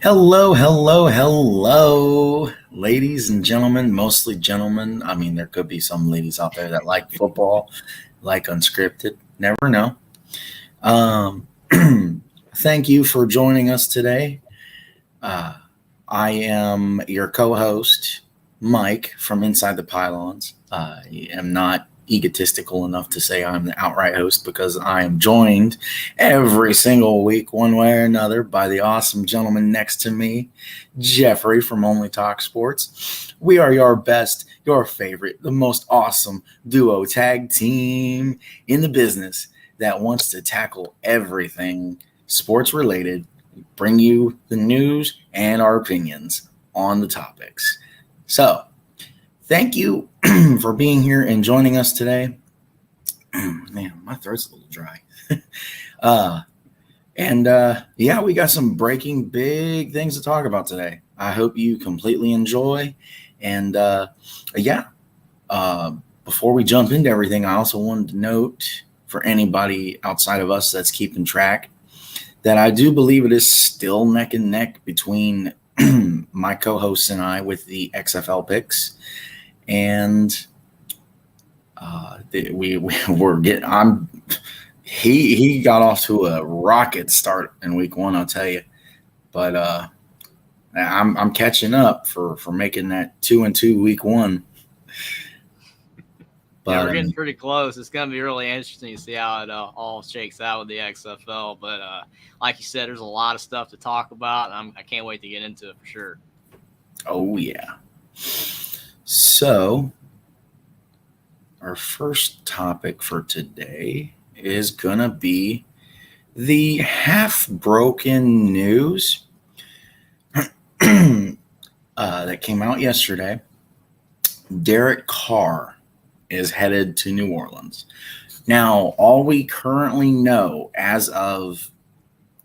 Hello, hello, hello, ladies and gentlemen, mostly gentlemen. I mean, there could be some ladies out there that like football, like Unscripted. Never know. Um, Thank you for joining us today. Uh, I am your co-host, Mike from Inside the Pylons. I am not egotistical enough to say I'm the outright host because I am joined every single week, one way or another, by the awesome gentleman next to me, Jeffrey from Only Talk Sports. We are your best, your favorite, the most awesome duo tag team in the business that wants to tackle everything sports related, bring you the news and our opinions on the topics. So, thank you for being here and joining us today. Man, my throat's a little dry. Yeah, we got some breaking big things to talk about today. I hope you completely enjoy. And before we jump into everything, I also wanted to note for anybody outside of us that's keeping track that I do believe it is still neck and neck between my co-hosts and I with the XFL picks, and he got off to a rocket start in week one, I'll tell you, but I'm catching up for making that 2-2 week one. Yeah, we're getting pretty close. It's going to be really interesting to see how it all shakes out with the XFL. But like you said, there's a lot of stuff to talk about. I can't wait to get into it for sure. Oh, yeah. So our first topic for today is going to be the half-broken news that came out yesterday. Derek Carr is headed to New Orleans. Now, all we currently know as of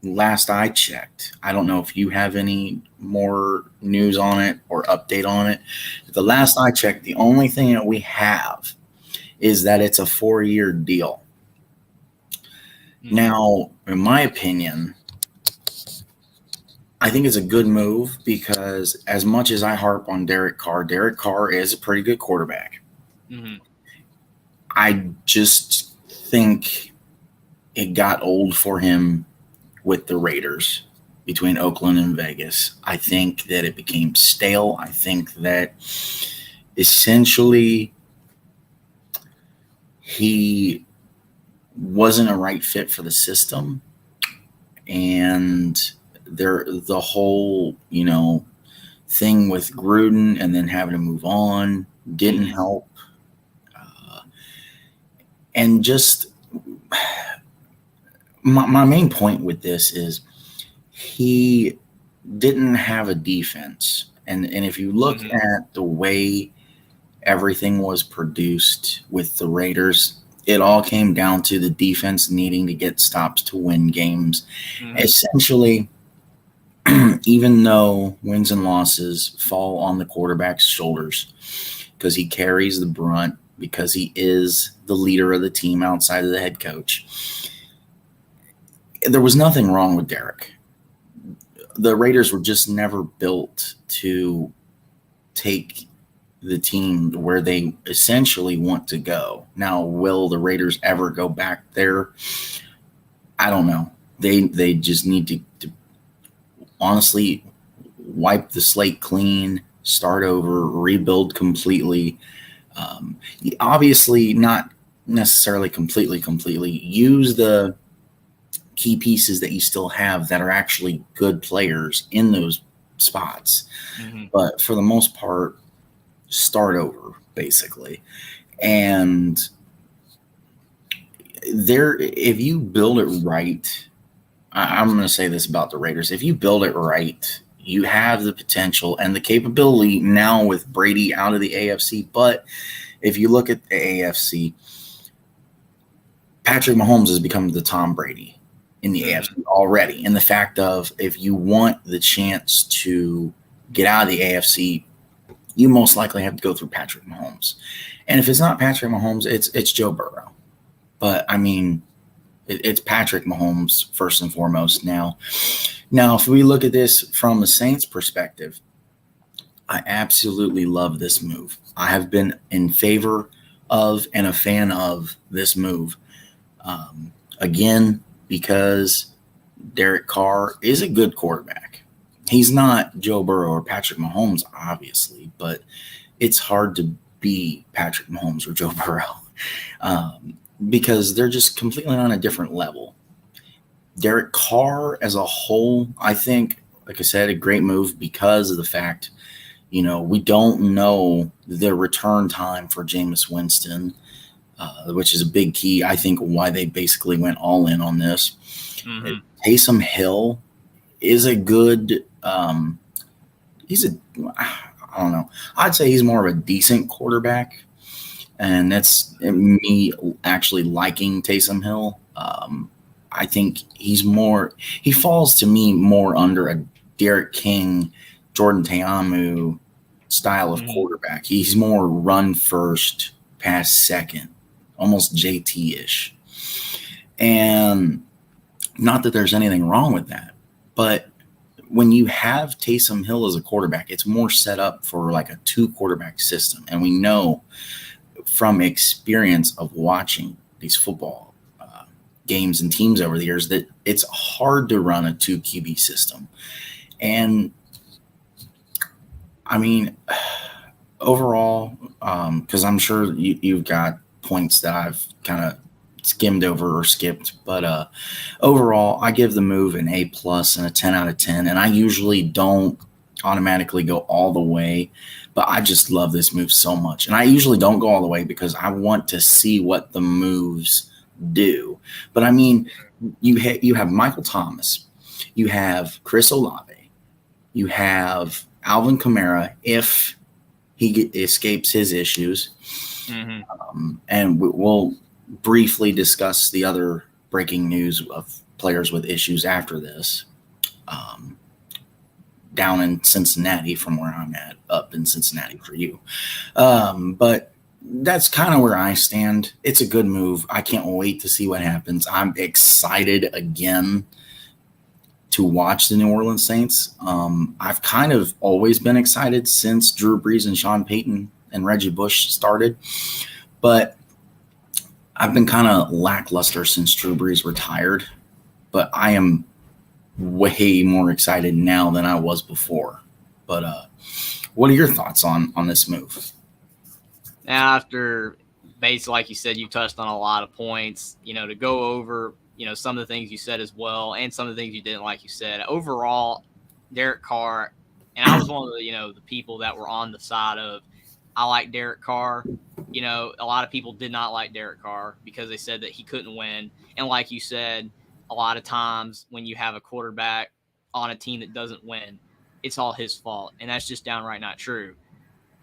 last I checked, I don't know if you have any more news on it or update on it. The last I checked, the only thing that we have is that it's a 4-year deal. Now, in my opinion, I think it's a good move because as much as I harp on Derek Carr is a pretty good quarterback. Mm-hmm. I just think it got old for him with the Raiders between Oakland and Vegas. I think that it became stale. I think that essentially he wasn't a right fit for the system. And the whole, thing with Gruden and then having to move on didn't help. And just my main point with this is he didn't have a defense. And if you look at the way everything was produced with the Raiders, it all came down to the defense needing to get stops to win games. Essentially, even though wins and losses fall on the quarterback's shoulders because he carries the brunt, because he is the leader of the team outside of the head coach. There was nothing wrong with Derek. The Raiders were just never built to take the team where they essentially want to go. Now, will the Raiders ever go back there? I don't know. They just need to honestly wipe the slate clean, start over, rebuild completely. Obviously not necessarily completely use the key pieces that you still have that are actually good players in those spots. But for the most part, start over basically. And if you build it right, I'm going to say this about the Raiders. If you build it right, you have the potential and the capability now with Brady out of the AFC. But if you look at the AFC, Patrick Mahomes has become the Tom Brady in the AFC already. And the fact of if you want the chance to get out of the AFC, you most likely have to go through Patrick Mahomes. And if it's not Patrick Mahomes, it's Joe Burrow. But, I mean, it's Patrick Mahomes first and foremost now. Now, if we look at this from a Saints perspective, I absolutely love this move. I have been in favor of and a fan of this move. Again, because Derek Carr is a good quarterback. He's not Joe Burrow or Patrick Mahomes, obviously, but it's hard to be Patrick Mahomes or Joe Burrow because they're just completely on a different level. Derek Carr as a whole, I think, like I said, a great move because of the fact, we don't know the return time for Jameis Winston, which is a big key, I think, why they basically went all in on this. Mm-hmm. Taysom Hill is a good I don't know. I'd say he's more of a decent quarterback, and that's me actually liking Taysom Hill. I think he falls to me more under a Derek King, Jordan Ta'amu style of quarterback. He's more run first, pass second, almost JT-ish. And not that there's anything wrong with that, but when you have Taysom Hill as a quarterback, it's more set up for like a 2-quarterback system. And we know from experience of watching these football games and teams over the years that it's hard to run a 2 QB system. And I mean, overall, because I'm sure you've got points that I've kind of skimmed over or skipped, but overall, I give the move an A+ and a 10 out of 10. And I usually don't automatically go all the way, but I just love this move so much. And I usually don't go all the way because I want to see what the moves do. But I mean, you have Michael Thomas, you have Chris Olave, you have Alvin Kamara if he escapes his issues, and we'll briefly discuss the other breaking news of players with issues after this. Down in Cincinnati from where I'm at, up in Cincinnati for you. But that's kind of where I stand. It's a good move. I can't wait to see what happens. I'm excited again to watch the New Orleans Saints. I've kind of always been excited since Drew Brees and Sean Payton and Reggie Bush started, but I've been kind of lackluster since Drew Brees retired, but I am way more excited now than I was before. But what are your thoughts on this move? Now, after basically, like you said, you touched on a lot of points, to go over, some of the things you said as well, and some of the things you didn't, like you said. Overall, Derek Carr, and I was one of the, the people that were on the side of, I like Derek Carr. A lot of people did not like Derek Carr because they said that he couldn't win. And like you said, a lot of times when you have a quarterback on a team that doesn't win, it's all his fault. And that's just downright not true.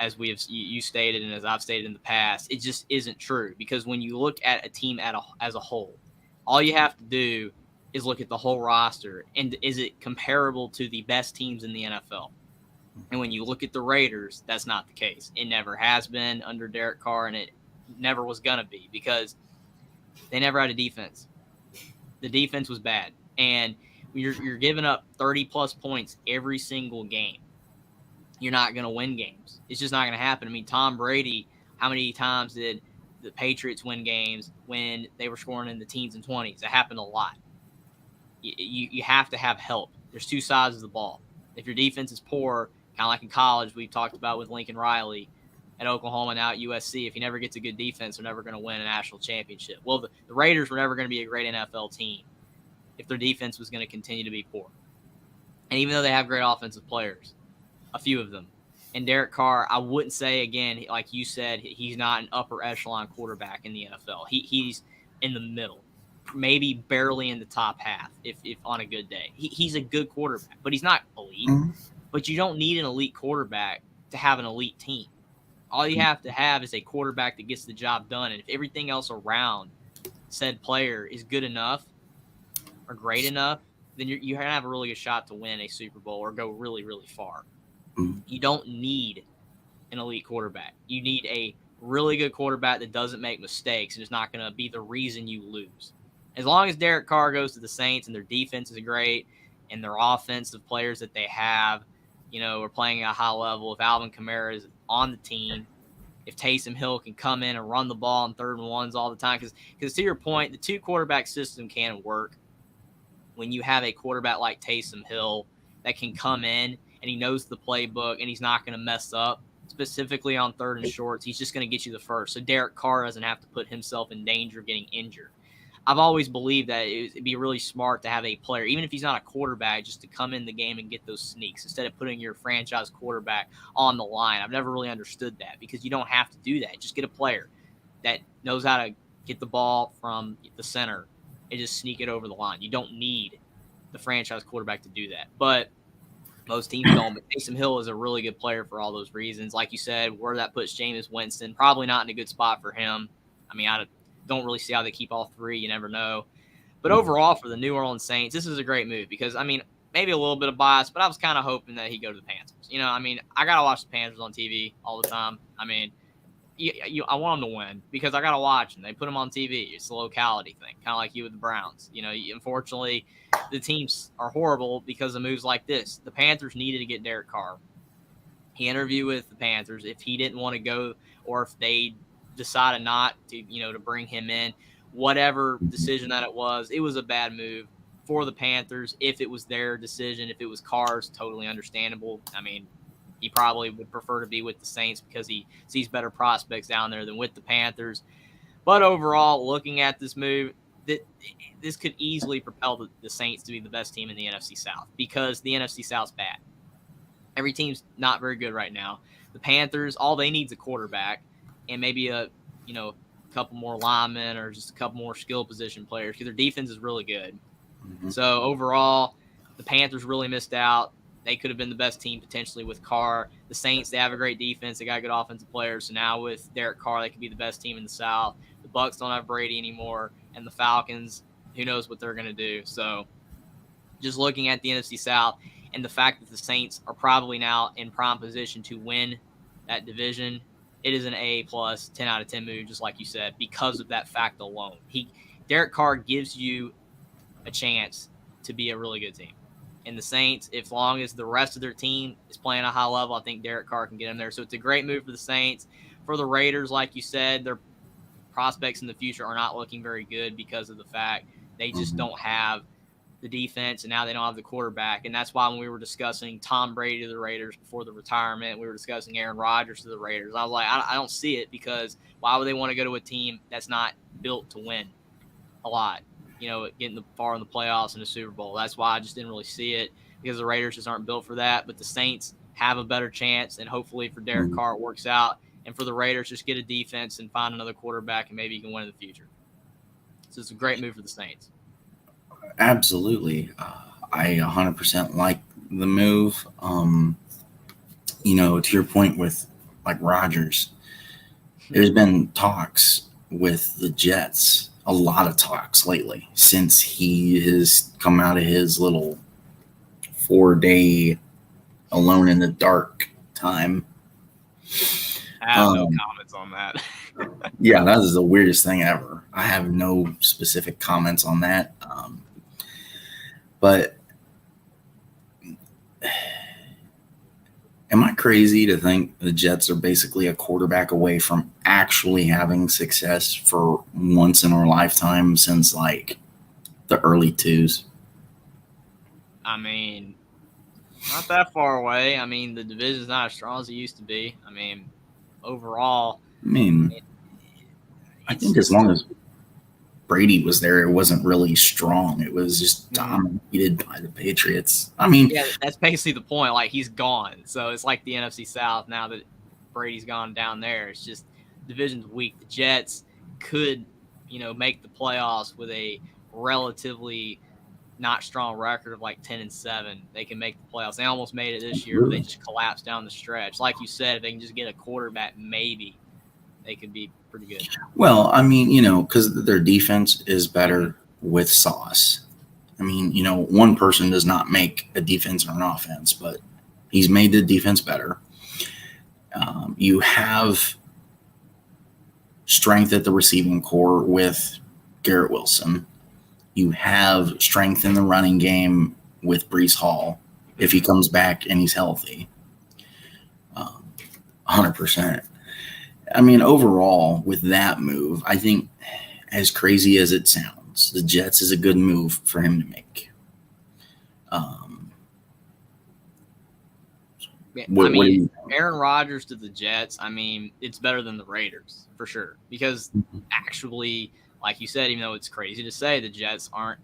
As you stated, and as I've stated in the past, it just isn't true. Because when you look at a team as a whole, all you have to do is look at the whole roster, and is it comparable to the best teams in the NFL? And when you look at the Raiders, that's not the case. It never has been under Derek Carr, and it never was going to be because they never had a defense. The defense was bad. And you're giving up 30-plus points every single game. You're not going to win games. It's just not going to happen. I mean, Tom Brady, how many times did the Patriots win games when they were scoring in the teens and 20s? It happened a lot. You have to have help. There's 2 sides of the ball. If your defense is poor, kind of like in college, we talked about with Lincoln Riley at Oklahoma, now at USC, if he never gets a good defense, they're never going to win a national championship. Well, the Raiders were never going to be a great NFL team if their defense was going to continue to be poor. And even though they have great offensive players, a few of them. And Derek Carr, I wouldn't say, again, like you said, he's not an upper echelon quarterback in the NFL. He's in the middle, maybe barely in the top half if on a good day. He's a good quarterback, but he's not elite. Mm-hmm. But you don't need an elite quarterback to have an elite team. All you have to have is a quarterback that gets the job done. And if everything else around said player is good enough or great enough, then you're going to have a really good shot to win a Super Bowl or go really, really far. You don't need an elite quarterback. You need a really good quarterback that doesn't make mistakes and is not going to be the reason you lose. As long as Derek Carr goes to the Saints and their defense is great and their offensive players that they have, are playing at a high level, if Alvin Kamara is on the team, if Taysom Hill can come in and run the ball on 3rd and 1s all the time, because to your point, the 2-quarterback system can work when you have a quarterback like Taysom Hill that can come in and he knows the playbook and he's not going to mess up, specifically on 3rd and shorts. He's just going to get you the first. So Derek Carr doesn't have to put himself in danger of getting injured. I've always believed that it'd be really smart to have a player, even if he's not a quarterback, just to come in the game and get those sneaks instead of putting your franchise quarterback on the line. I've never really understood that, because you don't have to do that. Just get a player that knows how to get the ball from the center and just sneak it over the line. You don't need the franchise quarterback to do that. But most teams don't. But Taysom Hill is a really good player for all those reasons. Like you said, where that puts Jameis Winston, probably not in a good spot for him. I mean, I don't really see how they keep all three. You never know. But overall, for the New Orleans Saints, this is a great move, because, I mean, maybe a little bit of bias, but I was kind of hoping that he'd go to the Panthers. I mean, I got to watch the Panthers on TV all the time. I mean, I want them to win because I got to watch them. They put them on TV. It's a locality thing, kind of like you with the Browns. Unfortunately, the teams are horrible because of moves like this. The Panthers needed to get Derek Carr. He interviewed with the Panthers. If he didn't want to go, or if they decided not to, to bring him in, whatever decision that it was a bad move for the Panthers. If it was their decision, if it was Carr's, totally understandable. I mean, he probably would prefer to be with the Saints because he sees better prospects down there than with the Panthers. But overall, looking at this move, this could easily propel the Saints to be the best team in the NFC South, because the NFC South's bad. Every team's not very good right now. The Panthers, all they need is a quarterback and maybe a couple more linemen or just a couple more skill position players, because their defense is really good. Mm-hmm. So overall, the Panthers really missed out. They could have been the best team potentially with Carr. The Saints, they have a great defense. They got good offensive players. So now with Derek Carr, they could be the best team in the South. The Bucs don't have Brady anymore. And the Falcons, who knows what they're going to do. So just looking at the NFC South and the fact that the Saints are probably now in prime position to win that division, it is an A+, 10 out of 10 move, just like you said, because of that fact alone. Derek Carr gives you a chance to be a really good team. And the Saints, as long as the rest of their team is playing a high level, I think Derek Carr can get them there. So it's a great move for the Saints. For the Raiders, like you said, their prospects in the future are not looking very good because of the fact they just don't have the defense, and now they don't have the quarterback. And that's why when we were discussing Tom Brady to the Raiders before the retirement, we were discussing Aaron Rodgers to the Raiders. I was like, I don't see it, because why would they want to go to a team that's not built to win a lot? Getting far in the playoffs and the Super Bowl. That's why I just didn't really see it, because the Raiders just aren't built for that. But the Saints have a better chance, and hopefully for Derek Carr it works out. And for the Raiders, just get a defense and find another quarterback, and maybe you can win in the future. So it's a great move for the Saints. Absolutely. I 100% like the move. To your point with like Rodgers, there's been talks with the Jets, a lot of talks lately since he has come out of his little 4-day alone in the dark time. I have no comments on that. Yeah, that is the weirdest thing ever. I have no specific comments on that. But am I crazy to think the Jets are basically a quarterback away from actually having success for once in our lifetime since like the early 2000s? I mean, not that far away. I mean, the division's not as strong as it used to be. I mean, overall. I think as long as Brady was there, it wasn't really strong. It was just dominated by the Patriots. I mean, yeah, that's basically the point. Like, he's gone. So it's like the NFC South now that Brady's gone down there. It's just division's weak. The Jets could, make the playoffs with a relatively not strong record of like 10-7. They can make the playoffs. They almost made it this year, but they just collapsed down the stretch. Like you said, if they can just get a quarterback, maybe they could be pretty good. Well, I mean, because their defense is better with Sauce. I mean, one person does not make a defense or an offense, but he's made the defense better. You have strength at the receiving core with Garrett Wilson. You have strength in the running game with Breece Hall if he comes back and he's healthy. 100%. I mean, overall, with that move, I think, as crazy as it sounds, the Jets is a good move for him to make. Aaron Rodgers to the Jets, I mean, it's better than the Raiders for sure. Because actually, like you said, even though it's crazy to say, the Jets aren't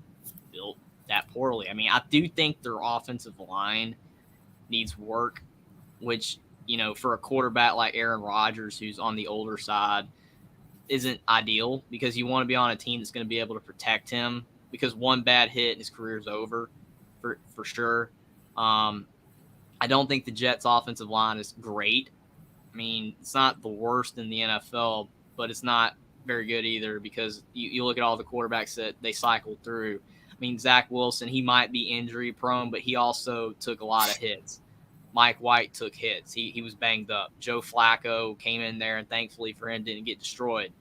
built that poorly. I mean, I do think their offensive line needs work, which, you know, for a quarterback like Aaron Rodgers, who's on the older side, isn't ideal because you want to be on a team that's going to be able to protect him, because one bad hit and his career's over for sure. I don't think the Jets' offensive line is great. I mean, it's not the worst in the NFL, but it's not very good either, because you look at all the quarterbacks that they cycled through. I mean, Zach Wilson, he might be injury prone, but he also took a lot of hits. Mike White took hits. He was banged up. Joe Flacco came in there, and thankfully for him, didn't get destroyed.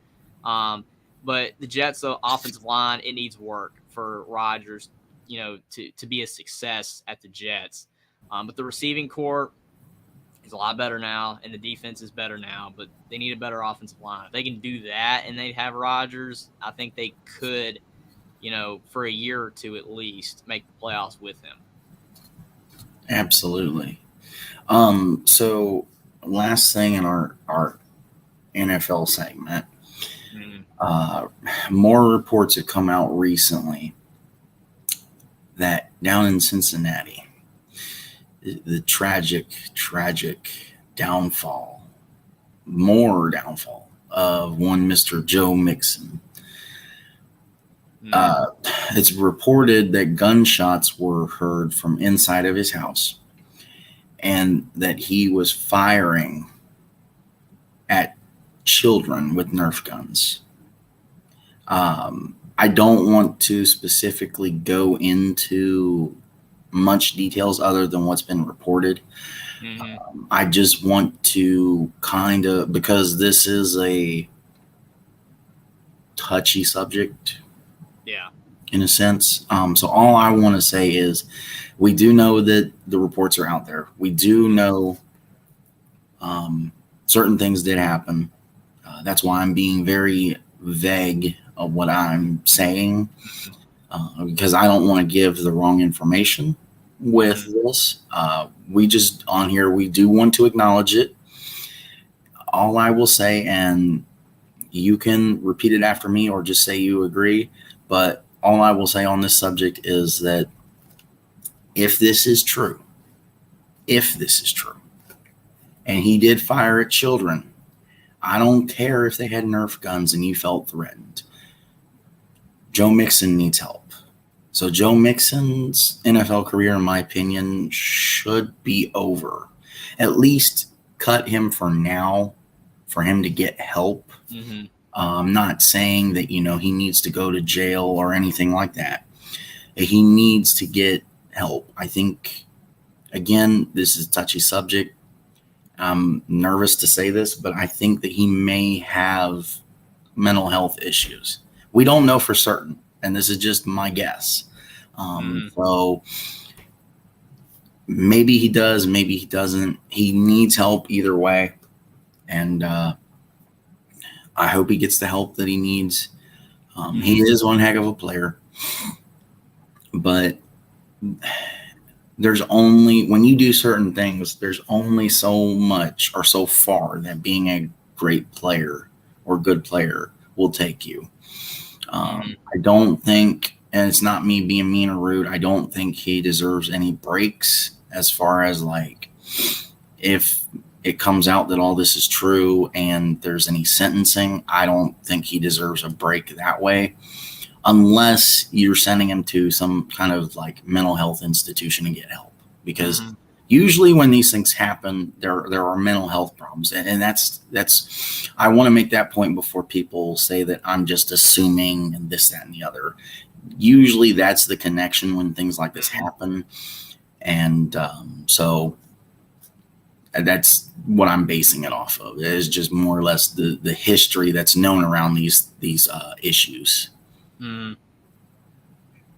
But the Jets' offensive line, it needs work for Rodgers, you know, to be a success at the Jets. But the receiving core is a lot better now, and the defense is better now, but they need a better offensive line. If they can do that and they have Rodgers, I think they could, you know, for a year or two at least, make the playoffs with him. Absolutely. So last thing in our NFL segment, more reports have come out recently that down in Cincinnati, the tragic downfall of one Mr. Joe Mixon. It's reported that gunshots were heard from inside of his house and that he was firing at children with Nerf guns. I don't want to specifically go into much details other than what's been reported. I just want to kind of, because this is a touchy subject, in a sense. So all I want to say is, we do know that the reports are out there. We do know certain things did happen. That's why I'm being very vague of what I'm saying, because I don't want to give the wrong information with this. We just, on here, we do want to acknowledge it. All I will say, and you can repeat it after me or just say you agree, but all I will say on this subject is that if this is true, and he did fire at children, I don't care if they had Nerf guns and you felt threatened. Joe Mixon needs help. So Joe Mixon's NFL career, in my opinion, should be over. At least cut him for now, for him to get help. I'm not saying that, you know, he needs to go to jail or anything like that. He needs to get help. I think, again, this is a touchy subject. I'm nervous to say this, but I think that he may have mental health issues. We don't know for certain, and this is just my guess. So maybe he does, maybe he doesn't. He needs help either way, and I hope he gets the help that he needs. He is one heck of a player, but there's only, when you do certain things, there's only so much or so far that being a great player or good player will take you. I don't think, and it's not me being mean or rude, I don't think he deserves any breaks as far as, like, if it comes out that all this is true and there's any sentencing, I don't think he deserves a break that way, unless you're sending him to some kind of like mental health institution to get help. Because usually when these things happen, there are mental health problems. And that's I want to make that point before people say that I'm just assuming and this, that, and the other. Usually that's the connection when things like this happen. And so that's what I'm basing it off of. It is just more or less the history that's known around these issues.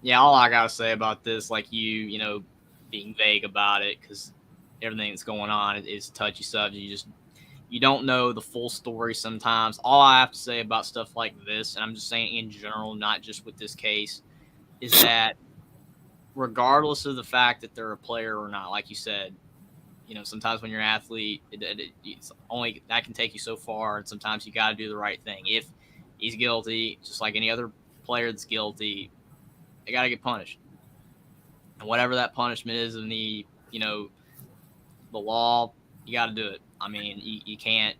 Yeah, all I gotta say about this, like being vague about it, because everything that's going on is a touchy subject. You don't know the full story sometimes. All I have to say about stuff like this, and I'm just saying in general, not just with this case, is that regardless of the fact that they're a player or not, like you said, sometimes when you're an athlete, it's only that can take you so far, and sometimes you got to do the right thing. If he's guilty, just like any other player that's guilty, they got to get punished, and whatever that punishment is in the law, you got to do it. I mean, you can't,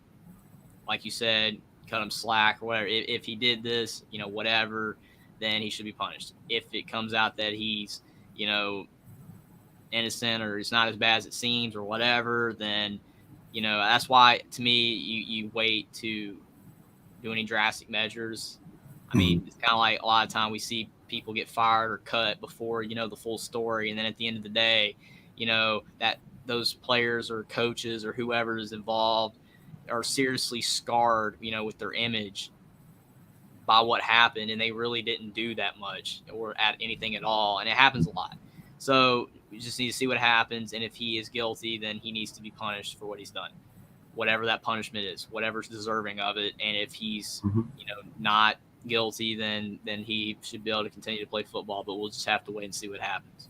like you said, cut him slack or whatever. If he did this, whatever, then he should be punished. If it comes out that he's, innocent or it's not as bad as it seems or whatever, then, that's why, to me, you wait to do any drastic measures. I mean, it's kind of like a lot of time we see people get fired or cut before, the full story. And then at the end of the day, that those players or coaches or whoever is involved are seriously scarred, with their image by what happened, and they really didn't do that much or at anything at all. And it happens a lot. So we just need to see what happens. And if he is guilty, then he needs to be punished for what he's done, whatever that punishment is, whatever's deserving of it. And if he's, not guilty, then he should be able to continue to play football, but we'll just have to wait and see what happens.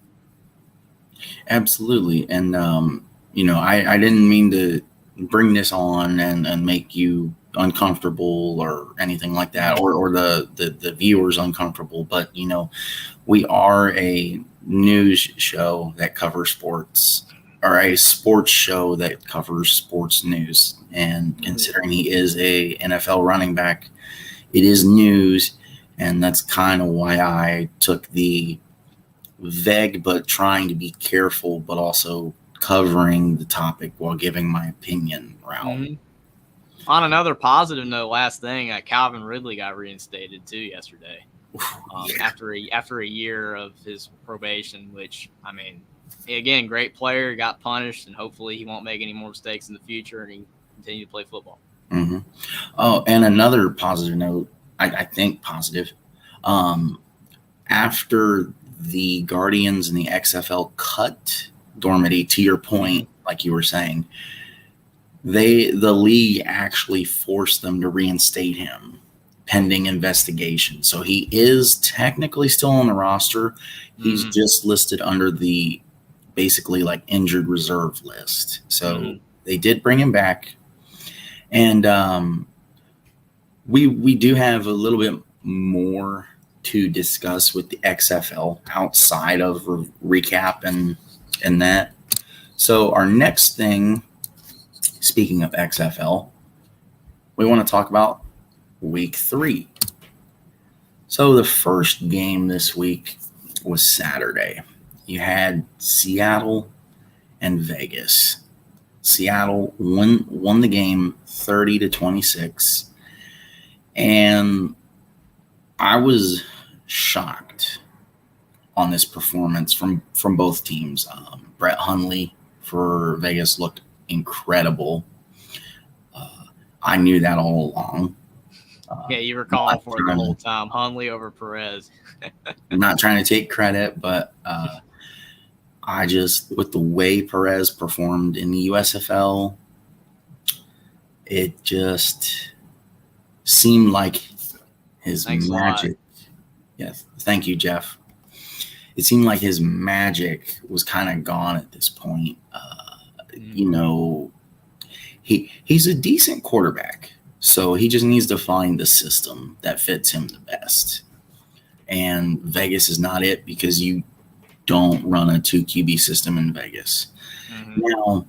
Absolutely. And, I didn't mean to bring this on and make you uncomfortable or anything like that, or the viewers uncomfortable. But, we are a news show that covers sports, or a sports show that covers sports news. And considering he is a NFL running back, it is news. And that's kind of why I took the vague but trying to be careful, but also covering the topic while giving my opinion route. On another positive note, last thing, Calvin Ridley got reinstated too yesterday. After a year of his probation, which, I mean, again, great player, got punished, and hopefully he won't make any more mistakes in the future and he can continue to play football. Oh, and another positive note, I think positive, after the Guardians and the XFL cut Dormady, to your point, like you were saying, the league actually forced them to reinstate him pending investigation. So he is technically still on the roster. He's just listed under the basically like injured reserve list. So they did bring him back. And we do have a little bit more to discuss with the XFL outside of recap and that. So our next thing, speaking of XFL, we want to talk about week 3. So the first game this week was Saturday. You had Seattle and Vegas. Seattle won the game 30-26. And I was shocked on this performance from both teams. Brett Hundley for Vegas looked incredible. I knew that all along. Yeah, you were calling for it the whole time. Hundley over Perez. I'm not trying to take credit, but I just, with the way Perez performed in the USFL, it just seemed like his magic. Yes, thank you, Jeff. It seemed like his magic was kind of gone at this point. He's a decent quarterback, so he just needs to find the system that fits him the best. And Vegas is not it, because you don't run a 2 QB system in Vegas. Now,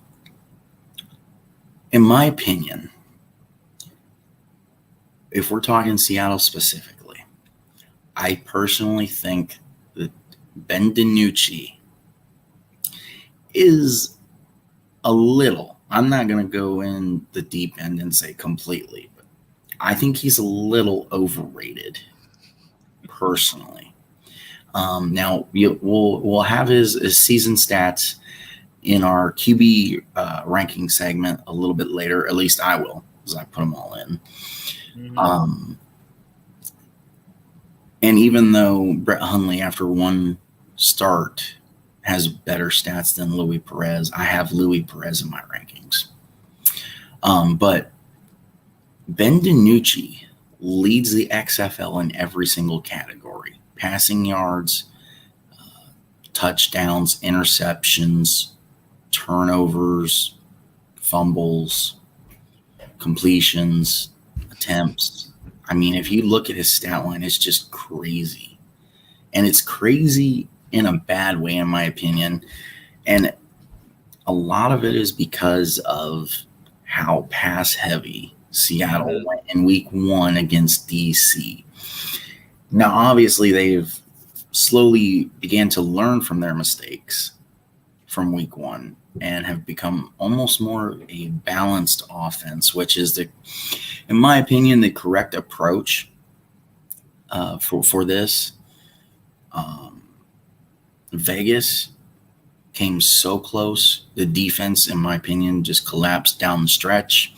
in my opinion, if we're talking Seattle specifically, I personally think that Ben DiNucci is a little, I'm not going to go in the deep end and say completely, but I think he's a little overrated, personally. Now, we'll have his season stats in our QB ranking segment a little bit later. At least I will, because I put them all in. And even though Brett Hundley, after one start, has better stats than Louis Perez, I have Louis Perez in my rankings. But Ben DiNucci leads the XFL in every single category: passing yards, touchdowns, interceptions, turnovers, fumbles, completions, attempts. I mean, if you look at his stat line, it's just crazy. And it's crazy in a bad way, in my opinion. And a lot of it is because of how pass heavy Seattle went in week 1 against DC. Now, obviously, they've slowly began to learn from their mistakes from week 1 and have become almost more a balanced offense, which is, in my opinion, the correct approach for this. Vegas came so close. The defense, in my opinion, just collapsed down the stretch.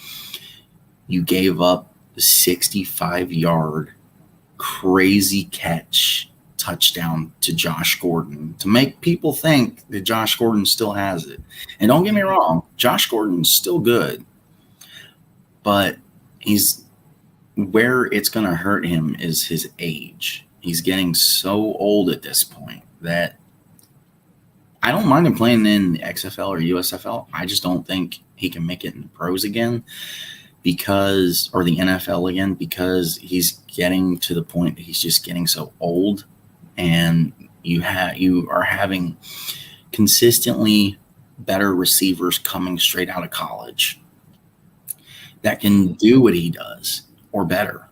You gave up the 65-yard crazy catch touchdown to Josh Gordon to make people think that Josh Gordon still has it. And don't get me wrong, Josh Gordon's still good, but where it's going to hurt him is his age. He's getting so old at this point that I don't mind him playing in the XFL or USFL. I just don't think he can make it in the pros again or the NFL again, because he's getting to the point that he's just getting so old, and you are having consistently better receivers coming straight out of college that can do what he does or better.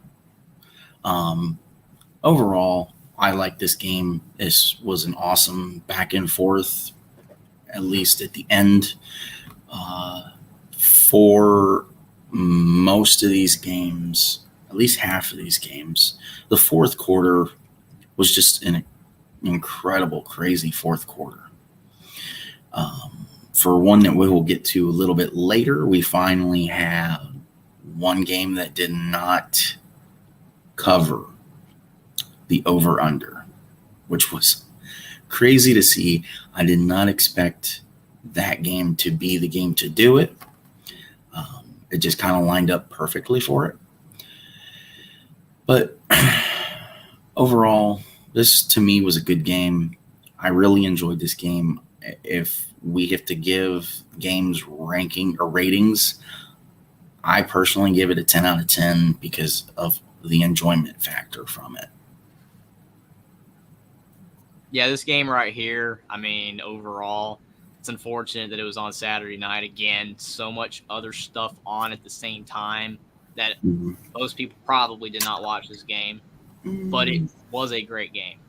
Overall, I like this game. This was an awesome back and forth, at least at the end. For most of these games, at least half of these games, the fourth quarter was just an incredible, crazy fourth quarter. For one that we will get to a little bit later, we finally have one game that did not cover the over-under, which was crazy to see. I did not expect that game to be the game to do it. It just kind of lined up perfectly for it. But overall, this to me was a good game. I really enjoyed this game. If we have to give games ranking or ratings, I personally give it a 10 out of 10 because of the enjoyment factor from it. Yeah, this game right here, I mean, overall, it's unfortunate that it was on Saturday night. Again, so much other stuff on at the same time that most people probably did not watch this game. But it was a great game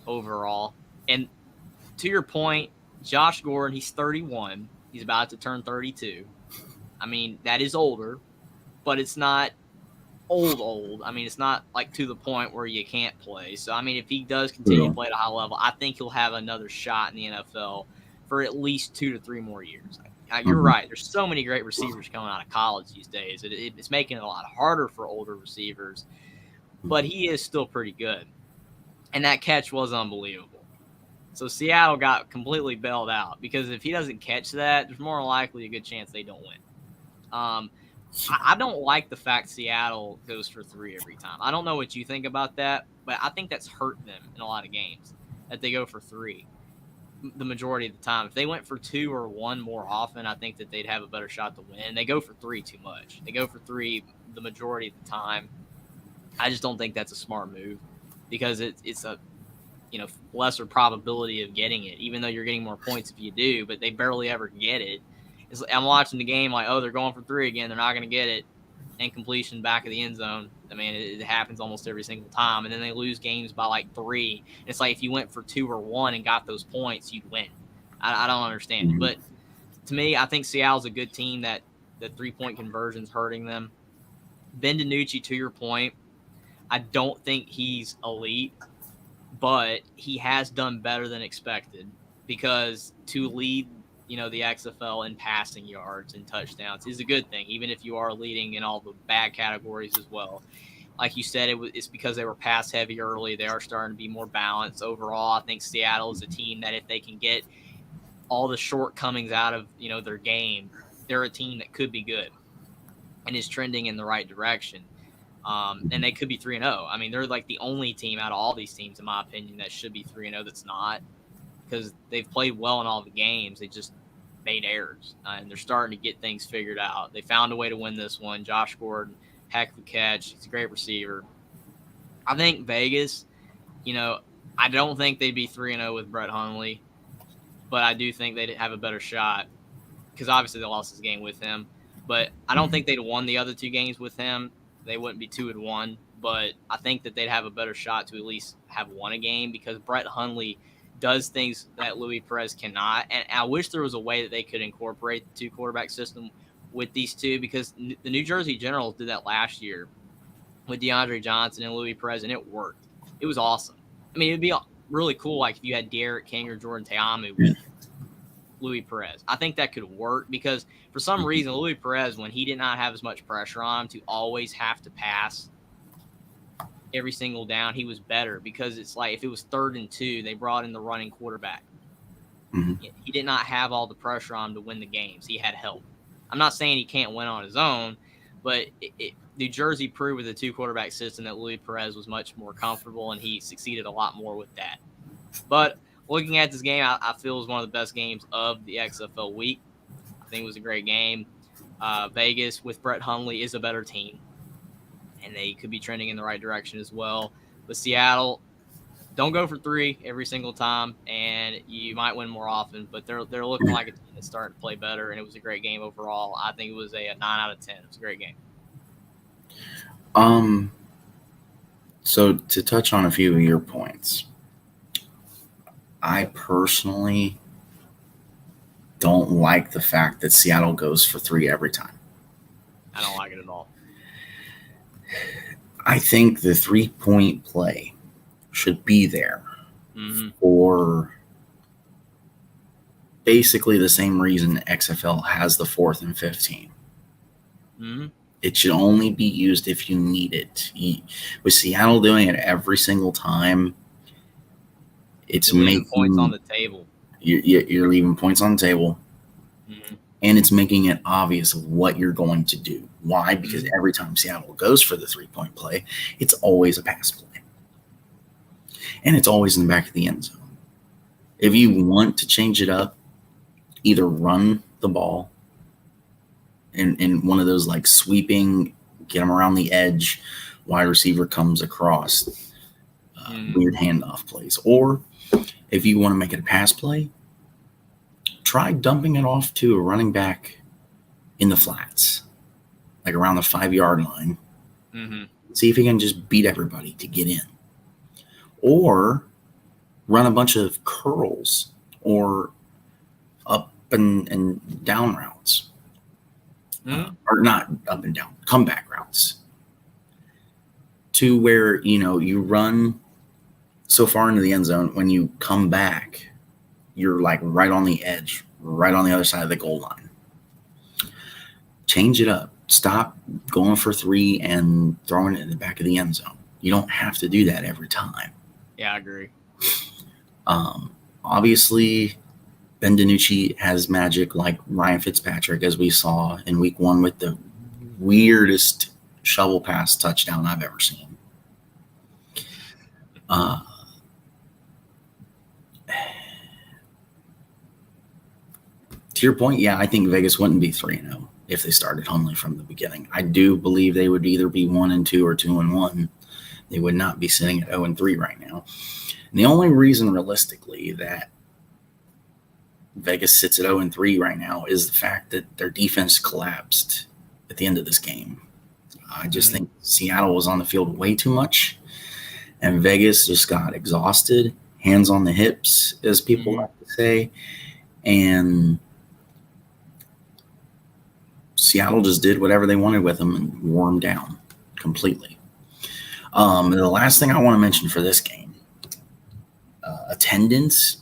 overall. And to your point, Josh Gordon, he's 31. He's about to turn 32. I mean, that is older, but it's not old. I mean, it's not like to the point where you can't play. So, I mean, if he does continue to play at a high level, I think he'll have another shot in the NFL for at least 2 to 3 more years. You're right. There's so many great receivers coming out of college these days. It's making it a lot harder for older receivers, but he is still pretty good. And that catch was unbelievable. So Seattle got completely bailed out, because if he doesn't catch that, there's more likely a good chance they don't win. I don't like the fact Seattle goes for 3 every time. I don't know what you think about that, but I think that's hurt them in a lot of games, that they go for 3 the majority of the time. If they went for 2 or 1 more often, I think that they'd have a better shot to win. They go for 3 too much. They go for 3 the majority of the time. I just don't think that's a smart move, because it's a lesser probability of getting it, even though you're getting more points if you do, but they barely ever get it. I'm watching the game like, oh, they're going for 3 again. They're not going to get it. Incompletion back of the end zone. I mean, it happens almost every single time. And then they lose games by like 3. It's like if you went for 2 or 1 and got those points, you'd win. I don't understand it. But to me, I think Seattle's a good team that the 3-point conversion's hurting them. Ben DiNucci, to your point, I don't think he's elite, but he has done better than expected, because to lead the XFL in passing yards and touchdowns is a good thing, even if you are leading in all the bad categories as well. Like you said, it's because they were pass heavy early. They are starting to be more balanced overall. I think Seattle is a team that if they can get all the shortcomings out of their game, they're a team that could be good and is trending in the right direction. And they could be 3-0. I mean, they're like the only team out of all these teams, in my opinion, that should be 3-0 that's not, because they've played well in all the games. They just made errors, and they're starting to get things figured out. They found a way to win this one. Josh Gordon, heck of a catch. He's a great receiver. I think Vegas, I don't think they'd be 3-0 with Brett Hundley, but I do think they'd have a better shot because obviously they lost this game with him. But I don't think they'd won the other two games with him. They wouldn't be 2-1, but I think that they'd have a better shot to at least have won a game because Brett Hundley does things that Luis Perez cannot. And I wish there was a way that they could incorporate the 2-quarterback system with these two, because the New Jersey Generals did that last year with DeAndre Johnson and Luis Perez, and it worked. It was awesome. I mean, it'd be really cool like if you had Derek King or Jordan Ta'amu with Luis Perez. I think that could work because for some reason, Luis Perez, when he did not have as much pressure on him to always have to pass every single down, he was better because it's like if it was 3rd and 2, they brought in the running quarterback. Mm-hmm. He did not have all the pressure on him to win the games. He had help. I'm not saying he can't win on his own, but New Jersey proved with the 2-quarterback system that Luis Perez was much more comfortable, and he succeeded a lot more with that. But looking at this game, I feel it was one of the best games of the XFL week. I think it was a great game. Vegas with Brett Hundley is a better team, and they could be trending in the right direction as well. But Seattle, don't go for 3 every single time, and you might win more often. But they're looking like a team that's starting to play better, and it was a great game overall. I think it was a 9 out of 10. It was a great game. So to touch on a few of your points, I personally don't like the fact that Seattle goes for 3 every time. I don't like it at all. I think the 3-point play should be there for basically the same reason XFL has the 4th and 15. Mm-hmm. It should only be used if you need it. With Seattle doing it every single time, it's making points on the table. You're leaving points on the table, and it's making it obvious of what you're going to do. Why? Because every time Seattle goes for the 3-point play, it's always a pass play, and it's always in the back of the end zone. If you want to change it up, either run the ball in one of those like sweeping, get them around the edge, wide receiver comes across, weird handoff plays, or if you want to make it a pass play, try dumping it off to a running back in the flats, like around the 5-yard line. Mm-hmm. See if you can just beat everybody to get in. Or run a bunch of curls or up and down routes. Or not up and down, comeback routes. To where, you run so far into the end zone, when you come back, you're like right on the edge, right on the other side of the goal line. Change it up. Stop going for 3 and throwing it in the back of the end zone. You don't have to do that every time. Yeah, I agree. Obviously, Ben DiNucci has magic like Ryan Fitzpatrick, as we saw in week 1 with the weirdest shovel pass touchdown I've ever seen. To your point, yeah, I think Vegas wouldn't be 3-0 if they started Hundley from the beginning. I do believe they would either be 1-2 or 2-1. They would not be sitting at 0-3 right now. And the only reason realistically that Vegas sits at 0-3 right now is the fact that their defense collapsed at the end of this game. I just think Seattle was on the field way too much, and Vegas just got exhausted, hands on the hips, as people like to say, and Seattle just did whatever they wanted with them and wore them down completely. The last thing I want to mention for this game, attendance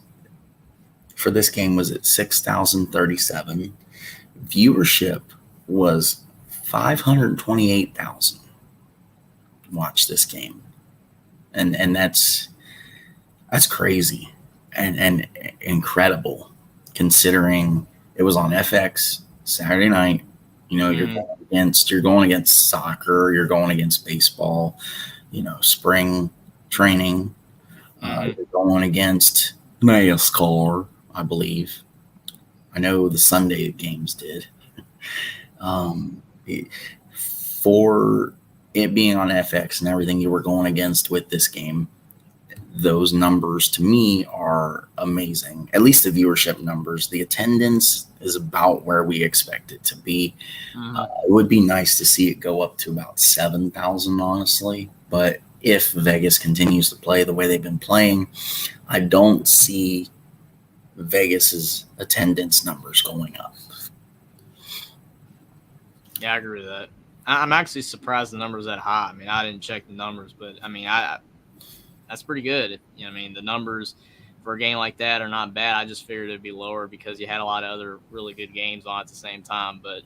for this game was at 6,037. Viewership was 528,000. watch this game, and that's crazy and incredible considering it was on FX Saturday night. You know, you're going against soccer, you're going against baseball, you know, spring training. You're going against NASCAR, I believe. I know the Sunday games did. For it being on FX and everything you were going against with this game, those numbers to me are amazing. At least the viewership numbers. The attendance is about where we expect it to be. It would be nice to see it go up to about 7,000, honestly. But if Vegas continues to play the way they've been playing, I don't see Vegas's attendance numbers going up. Yeah, I agree with that. I'm actually surprised the numbers that high. I mean, I didn't check the numbers, but I mean, that's pretty good. You know, I mean, the numbers for a game like that are not bad. I just figured it'd be lower because you had a lot of other really good games on at the same time. But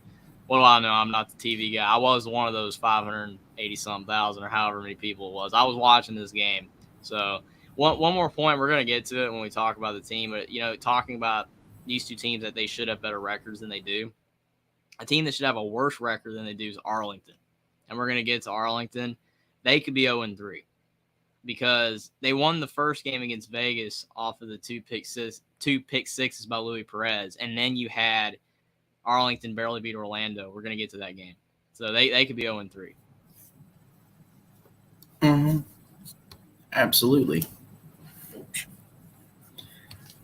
what do I know? I'm not the TV guy. I was one of those 580-some thousand or however many people it was. I was watching this game. So one more point, we're going to get to it when we talk about the team. But, you know, talking about these two teams that they should have better records than they do. A team that should have a worse record than they do is Arlington. And we're going to get to Arlington. They could be 0-3. Because they won the first game against Vegas off of the two pick sixes by Luis Perez, and then you had Arlington barely beat Orlando. We're going to get to that game, so they could be 0-3. Absolutely.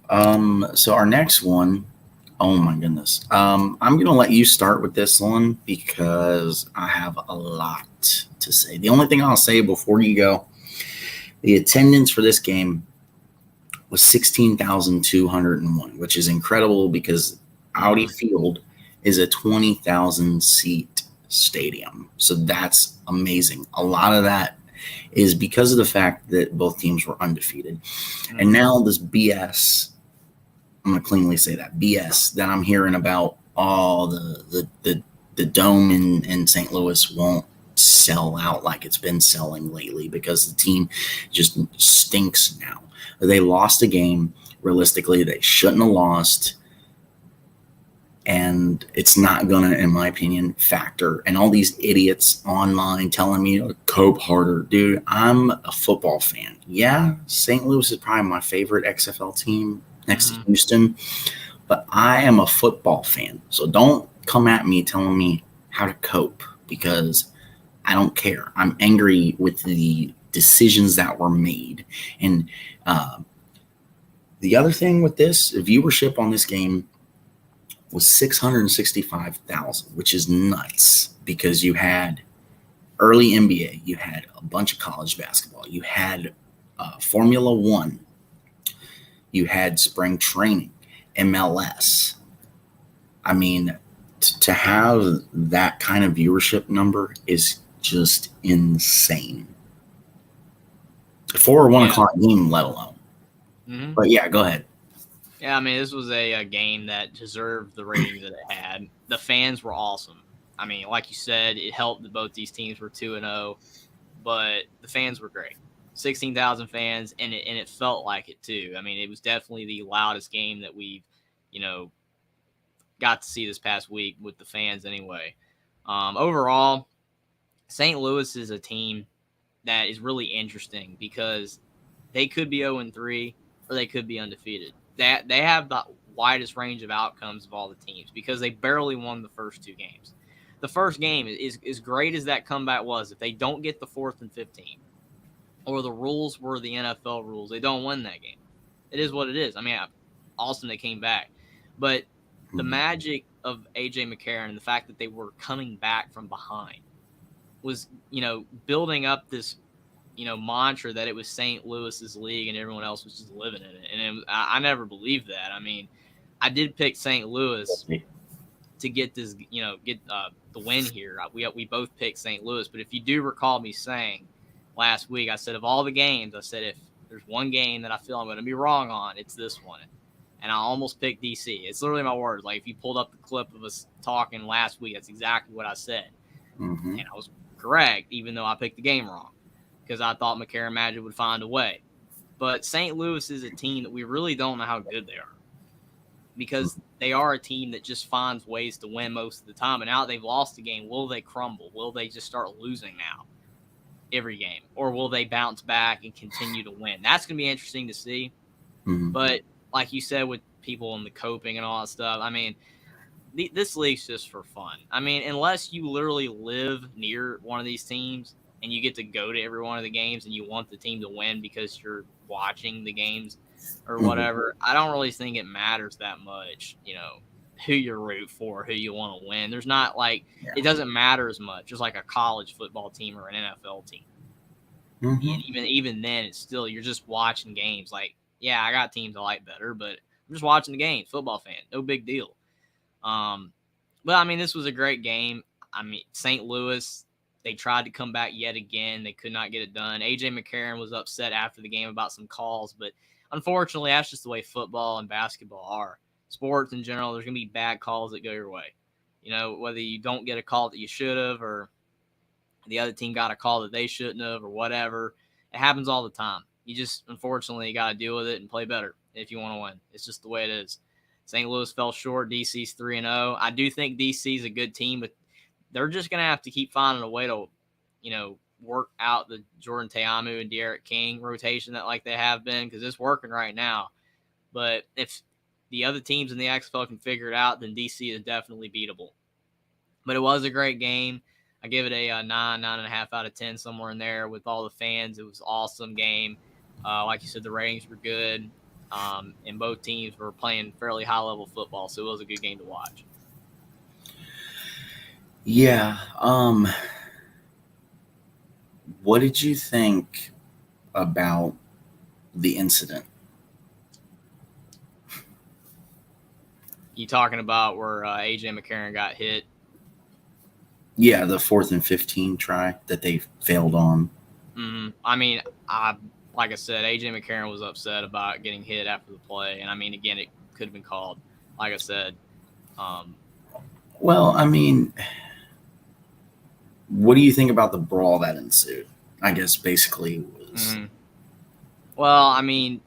So our next one, oh my goodness. I'm going to let you start with this one because I have a lot to say. The only thing I'll say before you go. The attendance for this game was 16,201, which is incredible because Audi Field is a 20,000 seat stadium. So that's amazing. A lot of that is because of the fact that both teams were undefeated. And now this BS, I'm going to cleanly say that, BS that I'm hearing about the dome in St. Louis won't sell out like it's been selling lately because the team just stinks now. They lost a game. Realistically, they shouldn't have lost. And it's not going to, in my opinion, factor. And all these idiots online telling me to cope harder. Dude, I'm a football fan. Yeah, St. Louis is probably my favorite XFL team next to Houston. But I am a football fan. So don't come at me telling me how to cope because I don't care. I'm angry with the decisions that were made. And the other thing with this, viewership on this game was 665,000, which is nuts because you had early NBA, you had a bunch of college basketball, you had Formula One, you had spring training, MLS. I mean, to have that kind of viewership number is just insane for a 1 o'clock game, let alone. But yeah, go ahead. Yeah, I mean, this was a game that deserved the ratings that it had. The fans were awesome. I mean, like you said, it helped that both these teams were 2-0, but the fans were great. 16,000 fans, and it felt like it too. I mean, it was definitely the loudest game that we've, got to see this past week with the fans anyway. Overall, St. Louis is a team that is really interesting because they could be 0-3 or they could be undefeated. They have the widest range of outcomes of all the teams because they barely won the first two games. The first game is as great as that comeback was. If they don't get the 4th and 15 or the rules were the NFL rules, they don't win that game. It is what it is. I mean, awesome they came back. But the magic of A.J. McCarron and the fact that they were coming back from behind was, building up this, mantra that it was St. Louis's league and everyone else was just living in it. And I never believed that. I mean, I did pick St. Louis to get this, the win here. We both picked St. Louis. But if you do recall me saying last week, I said of all the games, I said if there's one game that I feel I'm going to be wrong on, it's this one. And I almost picked DC. It's literally my words. Like if you pulled up the clip of us talking last week, that's exactly what I said. And I was correct, even though I picked the game wrong because I thought McCarran Magic would find a way. But St. Louis is a team that we really don't know how good they are because they are a team that just finds ways to win most of the time. And now they've lost the game. Will they crumble? Will they just start losing now every game? Or will they bounce back and continue to win? That's going to be interesting to see. Mm-hmm. But like you said, with people and the coping and all that stuff, I mean, this league's just for fun. I mean, unless you literally live near one of these teams and you get to go to every one of the games and you want the team to win because you're watching the games or whatever, I don't really think it matters that much, who you root for, who you want to win. There's not it doesn't matter as much, just like a college football team or an NFL team. Mm-hmm. And even then, it's still, you're just watching games. Like, yeah, I got teams I like better, but I'm just watching the games. Football fan, no big deal. But I mean, this was a great game. I mean, St. Louis, they tried to come back yet again. They could not get it done. AJ McCarron was upset after the game about some calls, but unfortunately, that's just the way football and basketball are. Sports in general, there's going to be bad calls that go your way. Whether you don't get a call that you should have or the other team got a call that they shouldn't have or whatever. It happens all the time. You just, unfortunately, got to deal with it and play better if you want to win. It's just the way it is. St. Louis fell short. DC's 3-0. I do think DC's a good team, but they're just going to have to keep finding a way to, work out the Jordan Ta'amu and Derek King rotation that like they have been, because it's working right now. But if the other teams in the XFL can figure it out, then DC is definitely beatable. But it was a great game. I give it a 9.5 out of 10, somewhere in there with all the fans. It was an awesome game. Like you said, the ratings were good. And both teams were playing fairly high-level football, so it was a good game to watch. Yeah. What did you think about the incident? You talking about where AJ McCarron got hit? Yeah, the 4th and 15 try that they failed on. Mm-hmm. I mean, like I said, AJ McCarron was upset about getting hit after the play. And, I mean, again, it could have been called. Like I said. Well, I mean, what do you think about the brawl that ensued? I guess basically was. Mm-hmm. Well, I mean,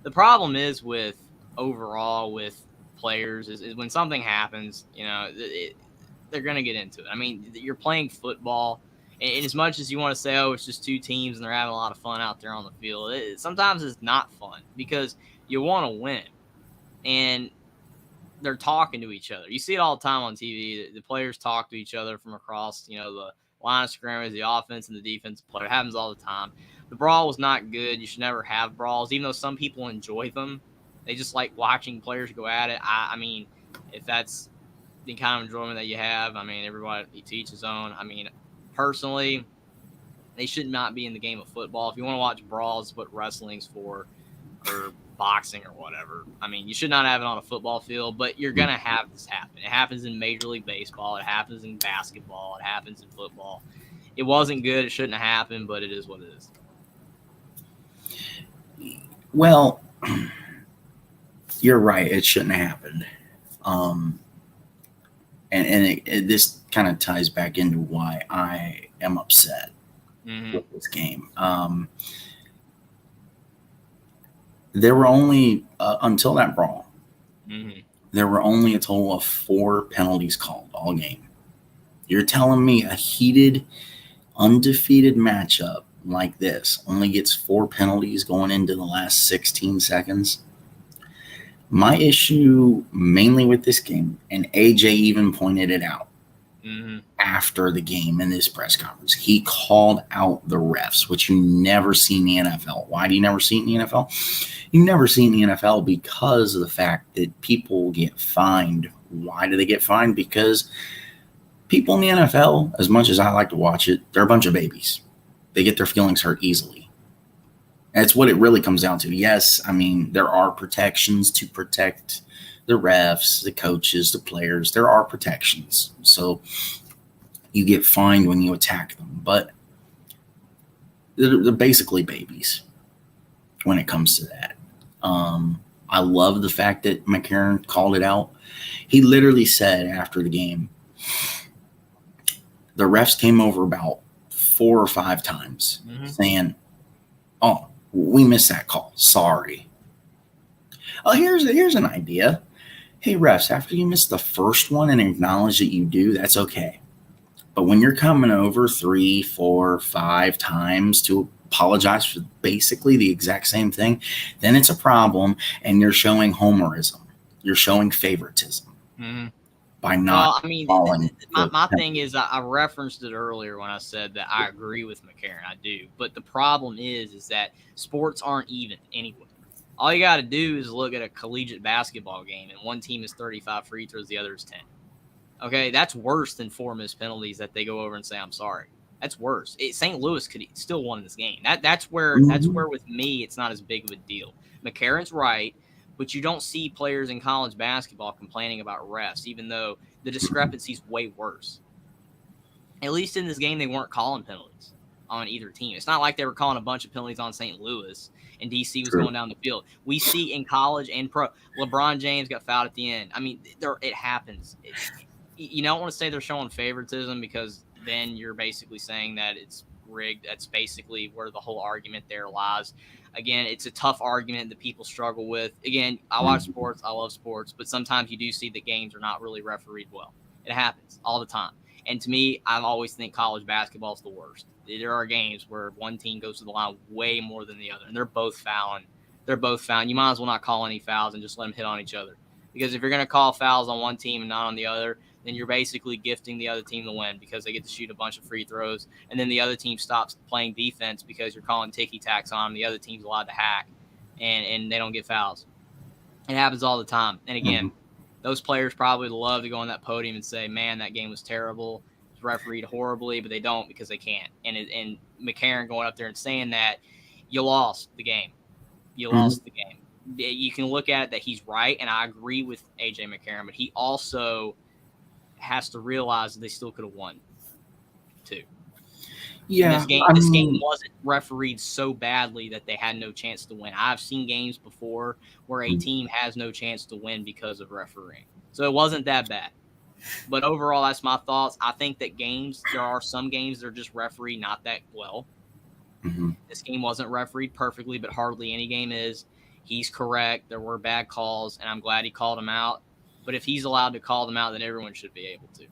the problem is with overall with players is when something happens, they're going to get into it. I mean, you're playing football. And as much as you want to say, it's just two teams and they're having a lot of fun out there on the field, sometimes it's not fun because you want to win. And they're talking to each other. You see it all the time on TV. The players talk to each other from across, the line of scrimmage, the offense and the defensive player. It happens all the time. The brawl was not good. You should never have brawls, even though some people enjoy them. They just like watching players go at it. I mean, if that's the kind of enjoyment that you have, I mean, everybody to each his own. I mean, personally, they should not be in the game of football. If you want to watch brawls, it's what wrestling's for, or boxing or whatever. I mean, you should not have it on a football field, but you're going to have this happen. It happens in Major League Baseball. It happens in basketball. It happens in football. It wasn't good. It shouldn't have happened, but it is what it is. Well, you're right. It shouldn't have happened. And this kind of ties back into why I am upset with this game. There were only, until that brawl, there were only a total of 4 penalties called all game. You're telling me a heated, undefeated matchup like this only gets 4 penalties going into the last 16 seconds? My issue mainly with this game, and AJ even pointed it out after the game in this press conference, he called out the refs, which you never see in the NFL. Why do you never see it in the NFL? You never see it in the NFL because of the fact that people get fined. Why do they get fined? Because people in the NFL, as much as I like to watch it, they're a bunch of babies. They get their feelings hurt easily. That's what it really comes down to. Yes, I mean, there are protections to protect the refs, the coaches, the players. There are protections. So you get fined when you attack them. But they're basically babies when it comes to that. I love the fact that McCarron called it out. He literally said after the game, The refs came over about 4 or 5 times saying, "Oh, we missed that call. Sorry." Oh, here's an idea. Hey, refs, after you miss the first one and acknowledge that you do, that's okay. But when you're coming over 3, 4, 5 times to apologize for basically the exact same thing, then it's a problem, and you're showing homerism. You're showing favoritism by not following. My thing is, I referenced it earlier when I said that I agree with McCarron. I do. But the problem is that sports aren't even anyway. All you got to do is look at a collegiate basketball game, and one team is 35 free throws, the other is 10. Okay, that's worse than 4 missed penalties that they go over and say, "I'm sorry." That's worse. St. Louis could still won this game. That's where with me it's not as big of a deal. McCarron's right, but you don't see players in college basketball complaining about refs, even though the discrepancy's way worse. At least in this game, they weren't calling penalties on either team. It's not like they were calling a bunch of penalties on St. Louis and DC was going down the field. We see in college and pro, LeBron James got fouled at the end. I mean, it happens. You don't want to say they're showing favoritism because then you're basically saying that it's rigged. That's basically where the whole argument there lies. Again, it's a tough argument that people struggle with. Again, I watch sports. I love sports. But sometimes you do see that games are not really refereed well. It happens all the time. And to me, I always think college basketball is the worst. There are games where one team goes to the line way more than the other, and they're both fouling. You might as well not call any fouls and just let them hit on each other. Because if you're going to call fouls on one team and not on the other, then you're basically gifting the other team the win because they get to shoot a bunch of free throws, and then the other team stops playing defense because you're calling ticky-tacks on them. The other team's allowed to hack, and they don't get fouls. It happens all the time. And again, those players probably love to go on that podium and say, "Man, that game was terrible. It was refereed horribly," but they don't because they can't. And McCarron going up there and saying that, you lost the game. You lost the game. You can look at it that he's right, and I agree with A.J. McCarron, but he also has to realize that they still could have won, too. Yeah, this game wasn't refereed so badly that they had no chance to win. I've seen games before where a team has no chance to win because of refereeing. So it wasn't that bad. But overall, that's my thoughts. I think that there are some games that are just refereed not that well. This game wasn't refereed perfectly, but hardly any game is. He's correct. There were bad calls, and I'm glad he called them out. But if he's allowed to call them out, then everyone should be able to.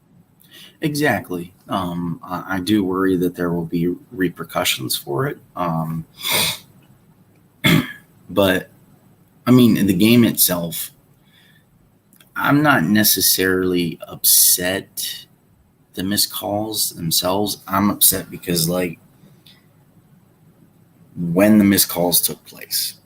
Exactly. I do worry that there will be repercussions for it. But, I mean, in the game itself, I'm not necessarily upset the missed calls themselves. I'm upset because, like, when the missed calls took place,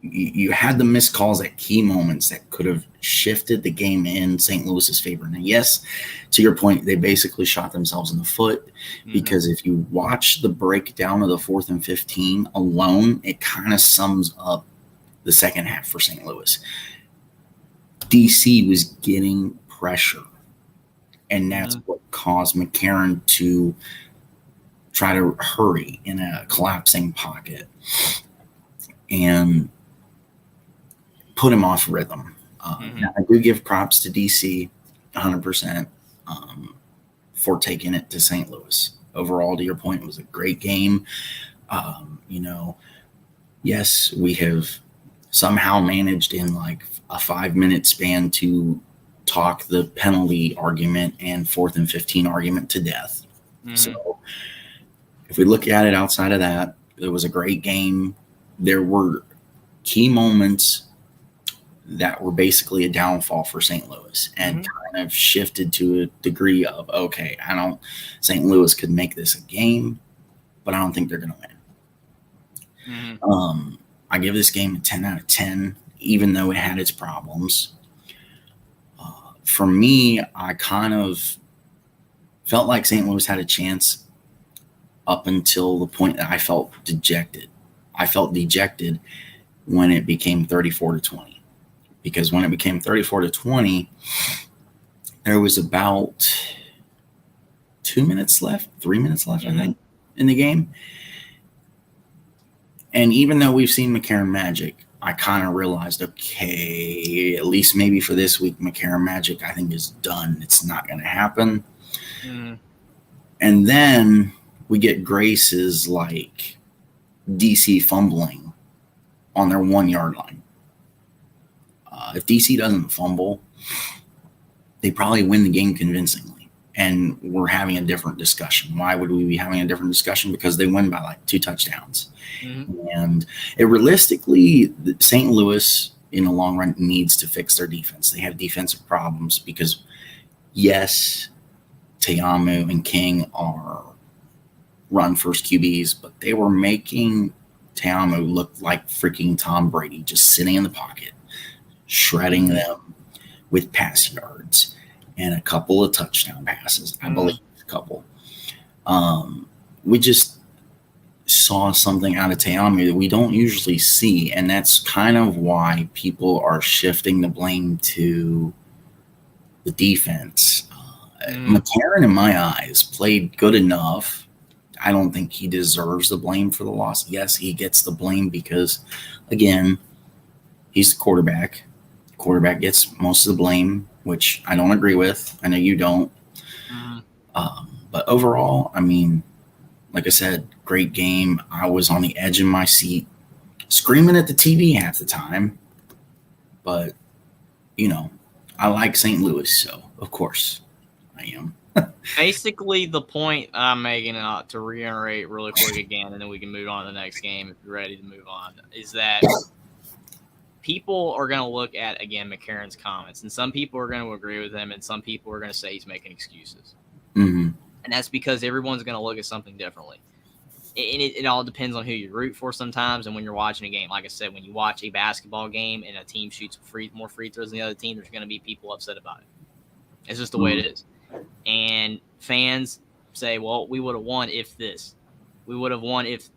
you had the missed calls at key moments that could have shifted the game in St. Louis's favor. Now, yes, to your point, they basically shot themselves in the foot because if you watch the breakdown of the 4th and 15 alone, it kind of sums up the second half for St. Louis. DC was getting pressure, and that's what caused McCarron to try to hurry in a collapsing pocket and put him off rhythm. Now I do give props to DC 100% for taking it to St. Louis. Overall, to your point, it was a great game. Yes, we have somehow managed in like a 5-minute span to talk the penalty argument and 4th and 15 argument to death. So if we look at it outside of that, it was a great game. There were key moments that were basically a downfall for St. Louis and kind of shifted to a degree of, okay, St. Louis could make this a game, but I don't think they're going to win. I give this game a 10 out of 10, even though it had its problems. For me, I kind of felt like St. Louis had a chance up until the point that I felt dejected. I felt dejected when it became 34-20. Because when it became 34-20, there was about 3 minutes left, I think, in the game. And even though we've seen McCarron magic, I kind of realized, okay, at least maybe for this week, McCarron magic, I think, is done. It's not going to happen. And then we get graces like DC fumbling on their 1 yard line. If DC doesn't fumble, they probably win the game convincingly. And we're having a different discussion. Why would we be having a different discussion? Because they win by like 2 touchdowns. Mm-hmm. And realistically, St. Louis, in the long run, needs to fix their defense. They have defensive problems because, yes, Te'amu and King are run-first QBs, but they were making Te'amu look like freaking Tom Brady, just sitting in the pocket, shredding them with pass yards and a couple of touchdown passes. I believe a couple. We just saw something out of Te'amu that we don't usually see, and that's kind of why people are shifting the blame to the defense. McCarron, in my eyes, played good enough. I don't think he deserves the blame for the loss. Yes, he gets the blame because, again, he's the quarterback. The quarterback gets most of the blame, which I don't agree with. I know you don't. But overall, I mean, like I said, great game. I was on the edge of my seat, screaming at the TV half the time. But, you know, I like St. Louis, so of course I am. Basically, the point I'm making, to reiterate really quick again, and then we can move on to the next game if you're ready to move on, is that people are going to look at, again, McCarron's comments, and some people are going to agree with him, and some people are going to say he's making excuses. Mm-hmm. And that's because everyone's going to look at something differently. It all depends on who you root for sometimes, and when you're watching a game. Like I said, when you watch a basketball game and a team shoots more free throws than the other team, there's going to be people upset about it. It's just the way it is. And fans say, well, we would have won if this. We would have won if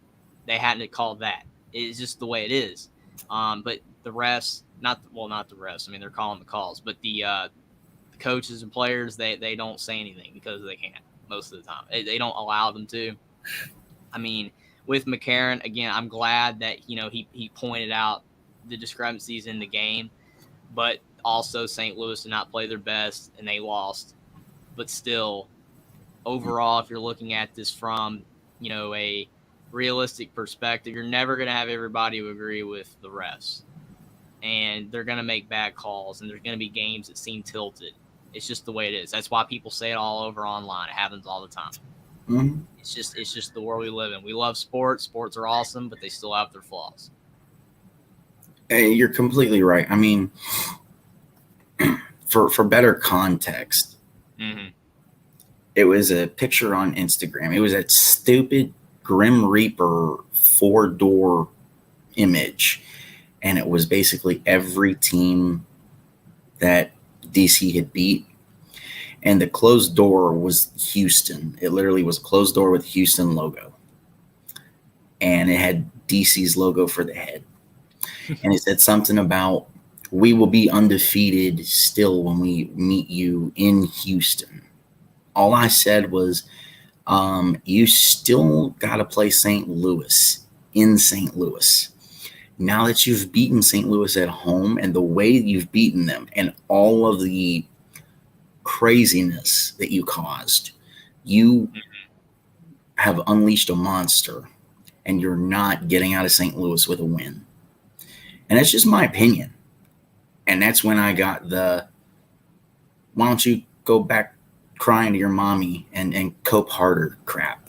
they hadn't called that. It's just the way it is. But the refs, not the refs. I mean, they're calling the calls. But the coaches and players, they don't say anything because they can't most of the time. They don't allow them to. I mean, with McCarron, again, I'm glad that, he pointed out the discrepancies in the game. But also St. Louis did not play their best, and they lost. But still, overall, if you're looking at this from, a realistic perspective, you're never going to have everybody who agree with the refs. And they're going to make bad calls, and there's going to be games that seem tilted. It's just the way it is. That's why people say it all over online. It happens all the time. Mm-hmm. It's just the world we live in. We love sports. Sports are awesome, but they still have their flaws. Hey, you're completely right. I mean, for better context, it was a picture on Instagram. It was that stupid Grim Reaper 4-door image, and it was basically every team that DC had beat. And the closed door was Houston. It literally was a closed door with Houston logo. And it had DC's logo for the head. And it said something about, we will be undefeated still when we meet you in Houston. All I said was, you still got to play St. Louis in St. Louis. Now that you've beaten St. Louis at home, and the way you've beaten them and all of the craziness that you caused, you have unleashed a monster, and you're not getting out of St. Louis with a win. And that's just my opinion. And that's when I got why don't you go back crying to your mommy and cope harder crap.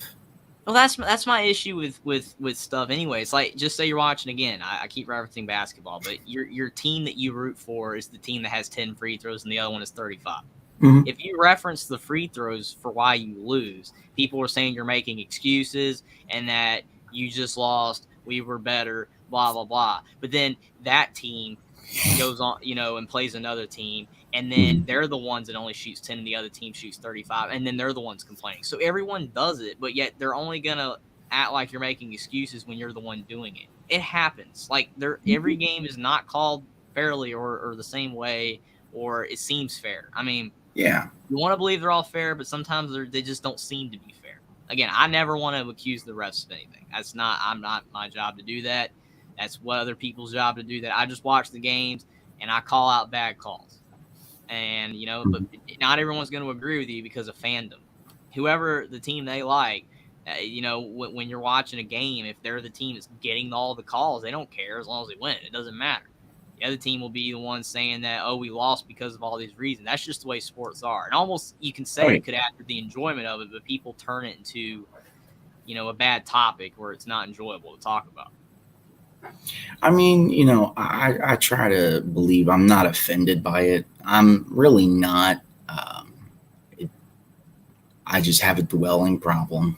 Well, that's my issue with stuff anyway. It's like, just say you're watching again. I keep referencing basketball, but your team that you root for is the team that has 10 free throws and the other one is 35. Mm-hmm. If you reference the free throws for why you lose, people are saying you're making excuses and that you just lost, we were better, blah, blah, blah. But then that team goes on, and plays another team, and then they're the ones that only shoots 10 and the other team shoots 35, and then they're the ones complaining. So everyone does it, but yet they're only going to act like you're making excuses when you're the one doing it. It happens. Like, every game is not called fairly or the same way, or it seems fair. I mean, yeah, you want to believe they're all fair, but sometimes they just don't seem to be fair. Again, I never want to accuse the refs of anything. I'm not my job to do that. That's what other people's job to do that. I just watch the games and I call out bad calls. And, but not everyone's going to agree with you because of fandom. whoever the team they like. When you're watching a game, if they're the team that's getting all the calls, they don't care as long as they win. It doesn't matter. The other team will be the one saying that, oh, we lost because of all these reasons. That's just the way sports are. And almost you can say it could add to the enjoyment of it, but people turn it into, a bad topic where it's not enjoyable to talk about. I mean, I try to believe I'm not offended by it. I'm really not. I just have a dwelling problem.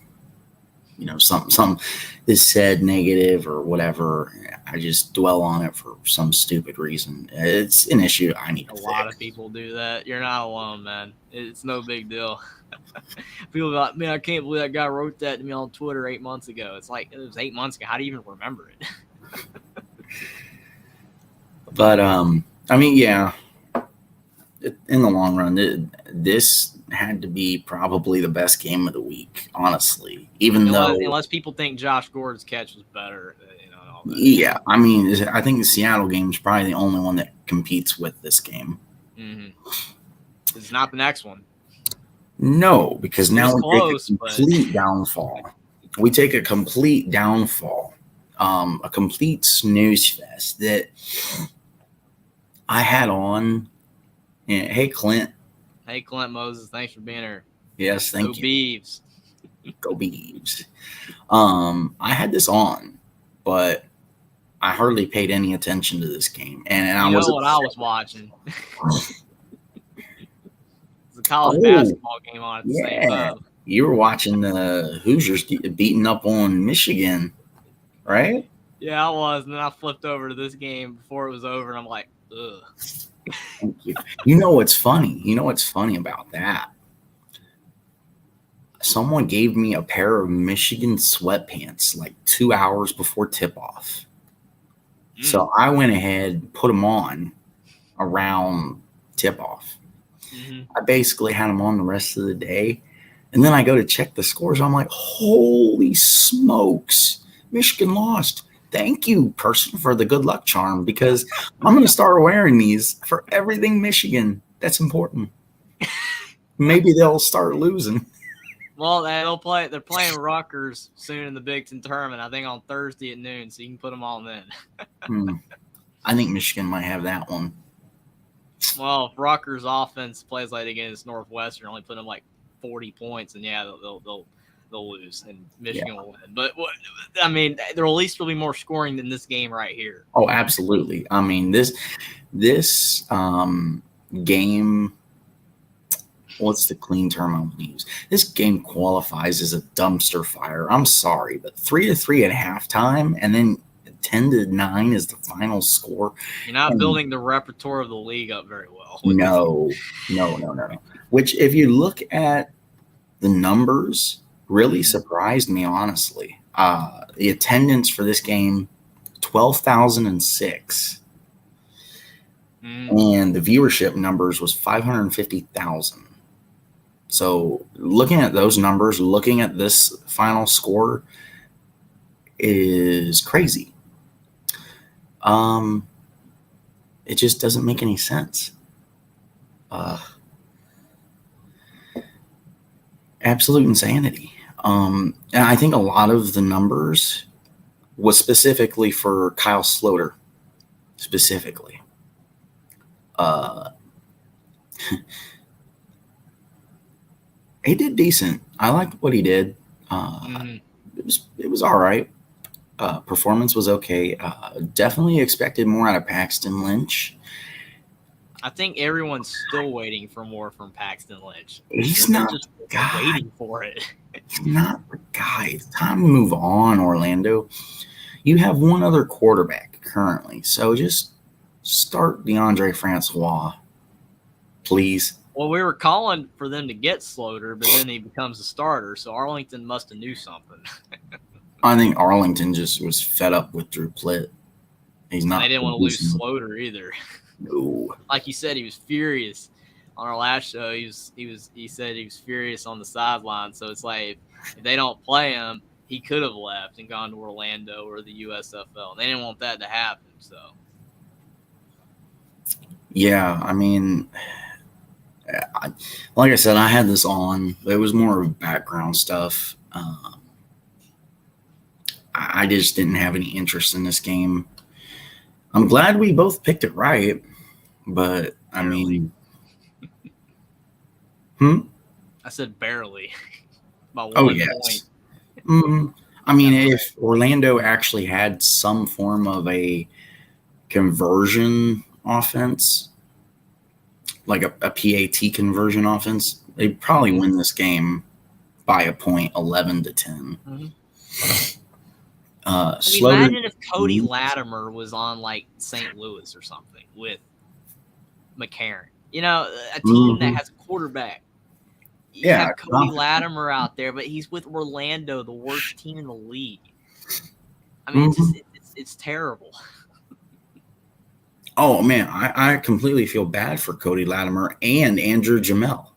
Some is said negative or whatever. I just dwell on it for some stupid reason. It's an issue I need to fix. A lot of people do that. You're not alone, man. It's no big deal. People are like, man, I can't believe that guy wrote that to me on Twitter 8 months ago. It's like, it was 8 months ago. How do you even remember it? But, I mean, yeah, in the long run, this had to be probably the best game of the week, honestly. Unless people think Josh Gordon's catch was better, Yeah, I mean, I think the Seattle game is probably the only one that competes with this game. Mm-hmm. It's not the next one. No, because now we take a complete downfall. We take a complete downfall, a complete snooze fest that I had on. Hey, Clint. Hey, Clint Moses. Thanks for being here. Yes, thank you. Beavs. Go Beavs. I had this on, but I hardly paid any attention to this game. And I was what I was watching. It's a college basketball game on at the same time. You were watching the Hoosiers beating up on Michigan, right? Yeah, I was. And then I flipped over to this game before it was over, and I'm like, ugh. Thank you. You know what's funny? You know what's funny about that? Someone gave me a pair of Michigan sweatpants like 2 hours before tip-off. So I went ahead and put them on around tip-off. Mm-hmm. I basically had them on the rest of the day. And then I go to check the scores. I'm like, holy smokes, Michigan lost. Thank you, person, for the good luck charm, because I'm going to start wearing these for everything Michigan. That's important. Maybe they'll start losing. Well, they're playing Rutgers soon in the Big Ten tournament, I think on Thursday at noon, so you can put them on then. I think Michigan might have that one. Well, if Rutgers offense plays like against Northwestern, only put them like 40 points, and yeah, they'll lose, and Michigan will win. But I mean, there at least will be more scoring than this game right here. Oh, absolutely. I mean, this game. What's the clean term I want to use? This game qualifies as a dumpster fire. I'm sorry, but 3-3 at halftime, and then 10-9 is the final score. You're not building the repertoire of the league up very well. No. Which, if you look at the numbers, really surprised me, honestly. The attendance for this game, 12,006. And the viewership numbers was 550,000. So looking at those numbers, looking at this final score is crazy. It just doesn't make any sense. Absolute insanity. And I think a lot of the numbers was specifically for Kyle Sloter. Specifically. He did decent. I liked what he did. It was all right. Performance was okay. Definitely expected more out of Paxton Lynch. I think everyone's still waiting for more from Paxton Lynch. He's not just waiting for it. He's not the guy. It's time to move on, Orlando. You have one other quarterback currently, so just start DeAndre Francois, please. Well, we were calling for them to get Sloter, but then he becomes a starter, so Arlington must have knew something. I think Arlington just was fed up with Drew Plitt. He's not. They didn't want to lose Sloter either. No. Like you said, he was furious on our last show. He said he was furious on the sideline. So it's like if they don't play him, he could have left and gone to Orlando or the USFL. And they didn't want that to happen. So yeah, I mean, like I said, I had this on. It was more of background stuff. I just didn't have any interest in this game. I'm glad we both picked it right, but I mean, I said barely. About oh 1 yes. point. I mean, if Orlando actually had some form of a conversion offense, like a PAT conversion offense, they'd probably win this game by a point, 11-10. I mean, imagine if Cody Latimer was on like St. Louis or something with McCarron. You know, a team that has a quarterback. You have Cody Latimer out there, but he's with Orlando, the worst team in the league. I mean, it's terrible. Oh man, I completely feel bad for Cody Latimer and Andrew Jamel.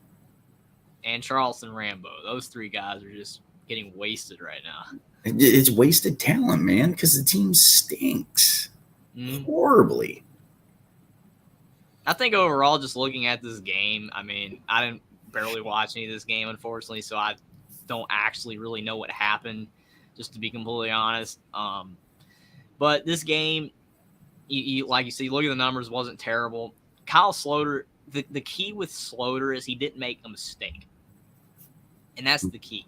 And Charleston Rambo. Those three guys are just getting wasted right now. It's wasted talent, man, because the team stinks horribly. I think overall, just looking at this game, I mean, I didn't barely watch any of this game, unfortunately, so I don't actually really know what happened, just to be completely honest. But this game, you like you see, look at the numbers, wasn't terrible. Kyle Sloter, the key with Sloter is he didn't make a mistake. And that's the key.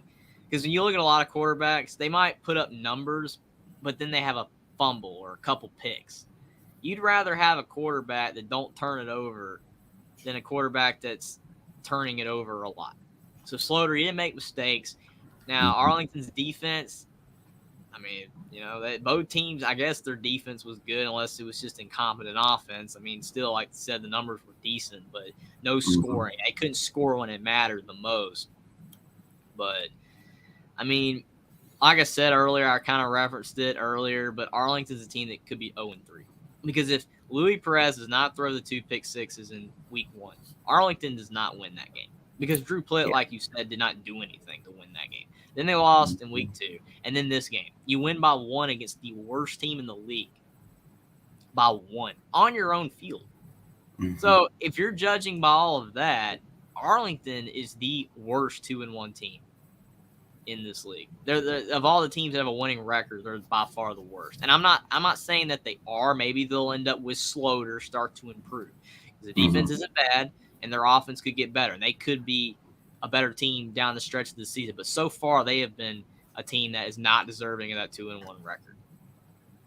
Because when you look at a lot of quarterbacks, they might put up numbers, but then they have a fumble or a couple picks. You'd rather have a quarterback that don't turn it over than a quarterback that's turning it over a lot. So Sloter, he didn't make mistakes. Now, Arlington's defense, I mean, you know, both teams, I guess their defense was good unless it was just incompetent offense. I mean, still, like I said, the numbers were decent, but no scoring. They couldn't score when it mattered the most. But, I mean, like I said earlier, I kind of referenced it earlier, but Arlington's a team that could be 0-3. Because if Louis Perez does not throw the 2 pick sixes in week 1, Arlington does not win that game. Because Drew Plitt, like you said, did not do anything to win that game. Then they lost in week 2. And then this game. You win by 1 against the worst team in the league. By 1. On your own field. So if you're judging by all of that, Arlington is the worst 2-1 team in this league. They're of all the teams that have a winning record, they're by far the worst. And I'm not saying that they are. Maybe they'll end up with Sloter start to improve. Because the defense isn't bad, and their offense could get better. And they could be a better team down the stretch of the season. But so far, they have been a team that is not deserving of that 2-1 record.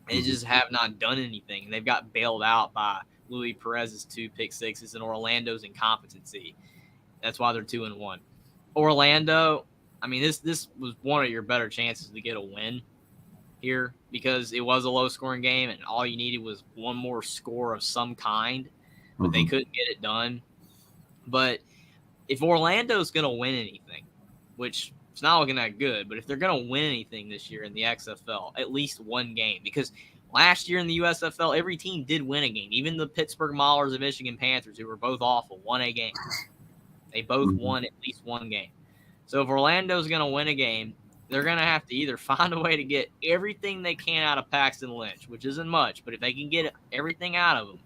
They just have not done anything. And they've got bailed out by Louis Perez's 2 pick sixes and Orlando's incompetency. That's why they're 2-1. Orlando, I mean, this was one of your better chances to get a win here because it was a low-scoring game, and all you needed was one more score of some kind, but they couldn't get it done. But if Orlando's going to win anything, which it's not looking that good, but if they're going to win anything this year in the XFL, at least one game, because last year in the USFL, every team did win a game. Even the Pittsburgh Maulers and Michigan Panthers, who were both awful, won a game. They both won at least one game. So if Orlando's going to win a game, they're going to have to either find a way to get everything they can out of Paxton Lynch, which isn't much, but if they can get everything out of him,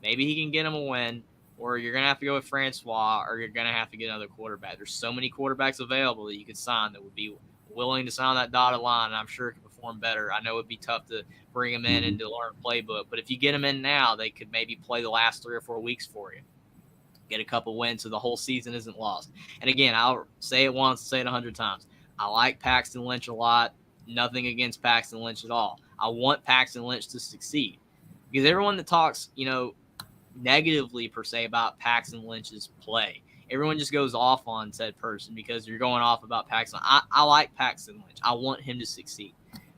maybe he can get them a win, or you're going to have to go with Francois, or you're going to have to get another quarterback. There's so many quarterbacks available that you could sign that would be willing to sign that dotted line, and I'm sure it could perform better. I know it would be tough to bring them in and to learn playbook, but if you get them in now, they could maybe play the last 3 or 4 weeks for you. Get a couple wins so the whole season isn't lost. And again, I'll say it once, say it 100 times. I like Paxton Lynch a lot. Nothing against Paxton Lynch at all. I want Paxton Lynch to succeed. Because everyone that talks, negatively per se about Paxton Lynch's play, everyone just goes off on said person because you're going off about Paxton. I like Paxton Lynch. I want him to succeed.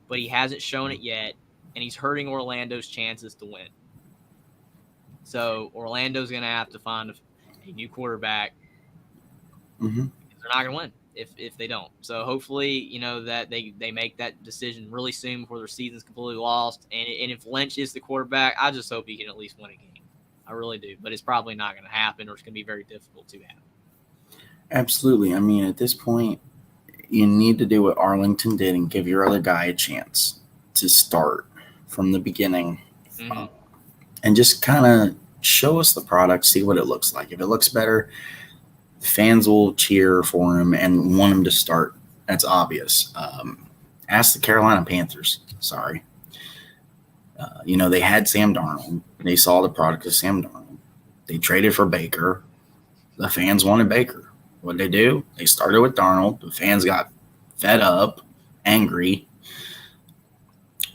But he hasn't shown it yet, and he's hurting Orlando's chances to win. So Orlando's going to have to find a new quarterback. They're not going to win if they don't. So hopefully, that they make that decision really soon before their season's completely lost. And if Lynch is the quarterback, I just hope he can at least win a game. I really do. But it's probably not going to happen, or it's going to be very difficult to happen. Absolutely. I mean, at this point, you need to do what Arlington did and give your other guy a chance to start from the beginning. And just kind of show us the product, see what it looks like. If it looks better, Fans will cheer for him and want him to start. That's obvious. Ask the Carolina Panthers. Sorry. They had Sam Darnold. They saw the product of Sam Darnold. They traded for Baker. The fans wanted Baker. What did they do? They started with Darnold. The fans got fed up, angry,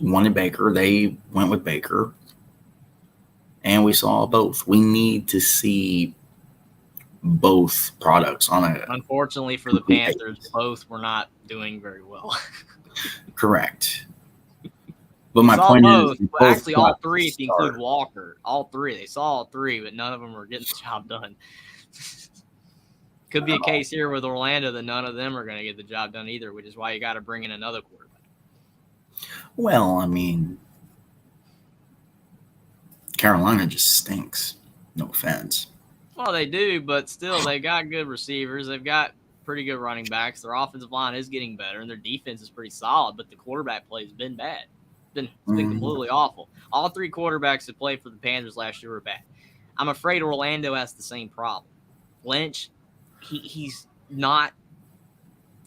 wanted Baker. They went with Baker. And we saw both. We need to see both products on a. Unfortunately for the Panthers, both were not doing very well. Correct. But my point is, well, actually, all three, if you include Walker, all three. They saw all three, but none of them were getting the job done. Could be a case here with Orlando that none of them are going to get the job done either, which is why you got to bring in another quarterback. Well, I mean, Carolina just stinks. No offense. Well, they do, but still, they got good receivers. They've got pretty good running backs. Their offensive line is getting better, and their defense is pretty solid, but the quarterback play has been bad. It's been completely awful. All three quarterbacks that played for the Panthers last year were bad. I'm afraid Orlando has the same problem. Lynch, he's not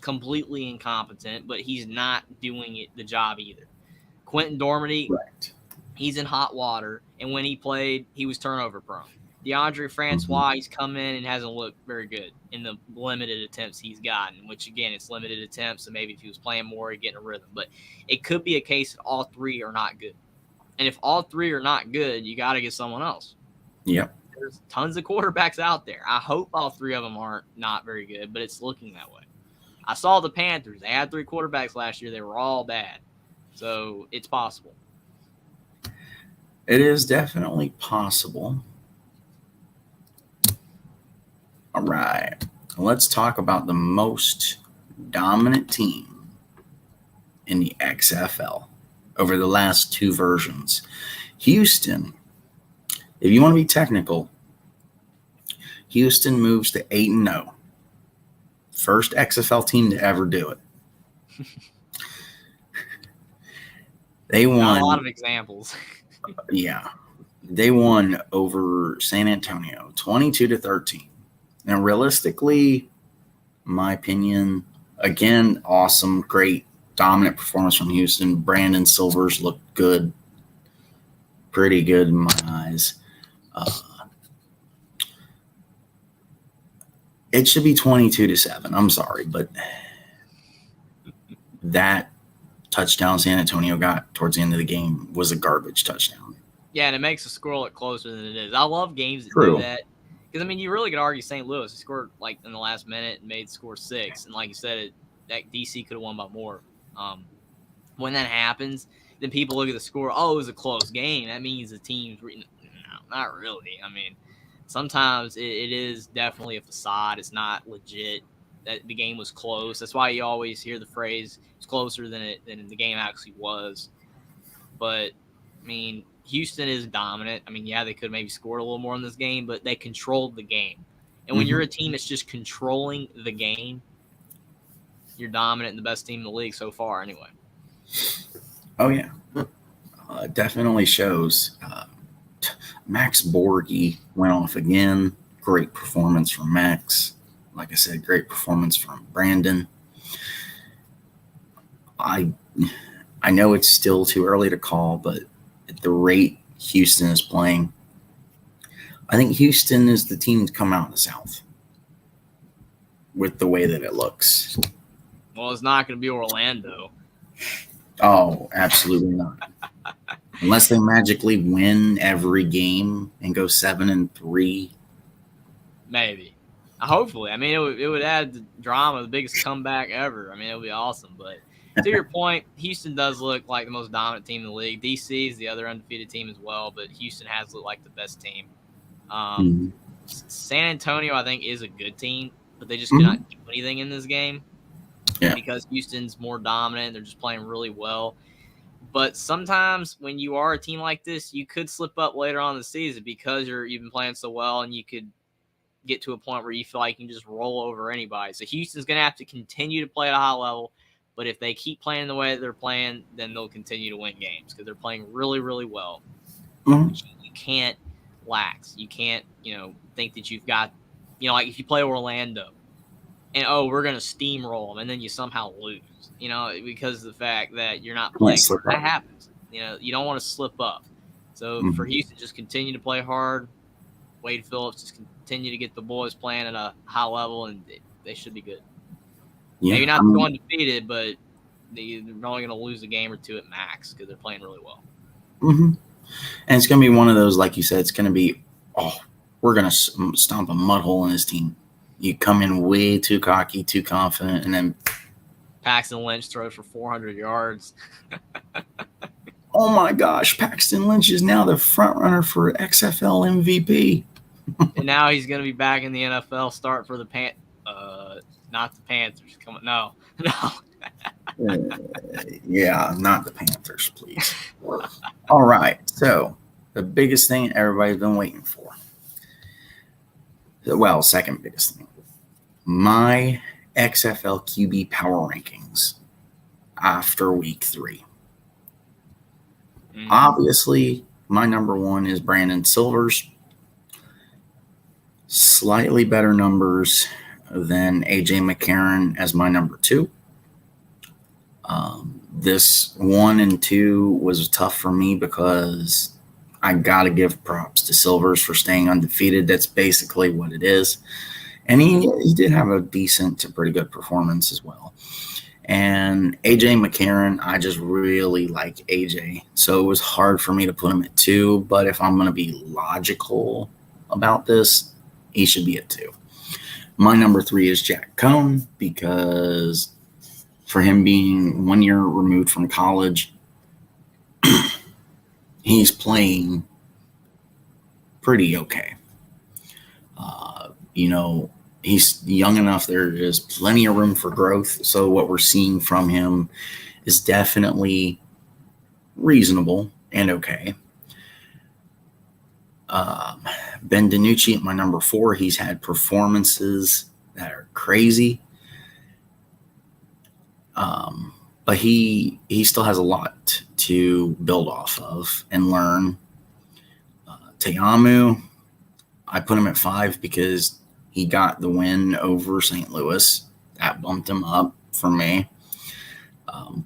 completely incompetent, but he's not doing the job either. Quentin Dormady, right. He's in hot water, and when he played, he was turnover prone. DeAndre Francois, he's come in and hasn't looked very good in the limited attempts he's gotten, which, again, it's limited attempts, so maybe if he was playing more, he'd get in a rhythm. But it could be a case that all three are not good. And if all three are not good, you got to get someone else. Yep. There's tons of quarterbacks out there. I hope all three of them aren't not very good, but it's looking that way. I saw the Panthers. They had three quarterbacks last year. They were all bad. So it's possible. It is definitely possible. All right. Let's talk about the most dominant team in the XFL over the last two versions. Houston, if you want to be technical, Houston moves to 8-0. First XFL team to ever do it. They won. Got a lot of examples. Yeah. They won over San Antonio 22-13. And realistically, my opinion, again, awesome, great, dominant performance from Houston. Brandon Silvers looked good. Pretty good in my eyes. It should be 22-7. I'm sorry, but that touchdown San Antonio got towards the end of the game was a garbage touchdown. Yeah, and it makes the score look closer than it is. I love games that True. do that. Because, I mean, you really could argue St. Louis. He scored, like, in the last minute and made score 6. And like you said, that DC could have won by more. When that happens, then people look at the score. Oh, it was a close game. That means the team's – no, not really. I mean, sometimes it is definitely a facade. It's not legit. That the game was close. That's why you always hear the phrase, it's closer than the game actually was. But, I mean – Houston is dominant. I mean, yeah, they could maybe score a little more in this game, but they controlled the game. And when you're a team that's just controlling the game, you're dominant and the best team in the league so far anyway. Oh, yeah. Definitely shows. Max Borghi went off again. Great performance from Max. Like I said, great performance from Brandon. I know it's still too early to call, but at the rate Houston is playing, I think Houston is the team to come out in the South with the way that it looks. Well, it's not going to be Orlando. Oh, absolutely not. Unless they magically win every game and go 7-3. Maybe. Hopefully. I mean, it would add the drama, the biggest comeback ever. I mean, it would be awesome, but to your point, Houston does look like the most dominant team in the league. DC is the other undefeated team as well, but Houston has looked like the best team. San Antonio, I think, is a good team, but they just cannot do anything in this game because Houston's more dominant. They're just playing really well. But sometimes when you are a team like this, you could slip up later on in the season because you've been playing so well, and you could get to a point where you feel like you can just roll over anybody. So Houston's going to have to continue to play at a high level. But if they keep playing the way that they're playing, then they'll continue to win games because they're playing really, really well. You can't lax. You can't, think that you've got You know, like if you play Orlando and, we're going to steamroll them and then you somehow lose, you know, because of the fact that you're not playing. That happens. You know, you don't want to slip up. So for Houston, just continue to play hard. Wade Phillips just continue to get the boys playing at a high level, and they should be good. Yeah, maybe not go undefeated, but they're only going to lose a game or two at max because they're playing really well. Mm-hmm. And it's going to be one of those, like you said, it's going to be, we're going to stomp a mud hole in his team. You come in way too cocky, too confident, and then Paxton Lynch throws for 400 yards. Oh my gosh, Paxton Lynch is now the front runner for XFL MVP. And now he's going to be back in the NFL, start for the not the Panthers. Come on, no. Yeah, not the Panthers, please. All right, so the biggest thing everybody's been waiting for. Well, second biggest thing. My XFL QB power rankings after week 3. Mm-hmm. Obviously, my number 1 is Brandon Silvers. Slightly better numbers than AJ McCarron as my number 2. This 1 and 2 was tough for me because I got to give props to Silvers for staying undefeated. That's basically what it is. And he did have a decent to pretty good performance as well. And AJ McCarron, I just really like AJ. So it was hard for me to put him at 2. But if I'm going to be logical about this, he should be at 2. My number 3 is Jack Cohn because for him being 1 year removed from college, he's playing pretty okay. You know, he's young enough. There's plenty of room for growth. So what we're seeing from him is definitely reasonable and okay. Ben DiNucci at my number 4. He's had performances that are crazy. But he still has a lot to build off of and learn. Te'amu, I put him at 5 because he got the win over St. Louis. That bumped him up for me.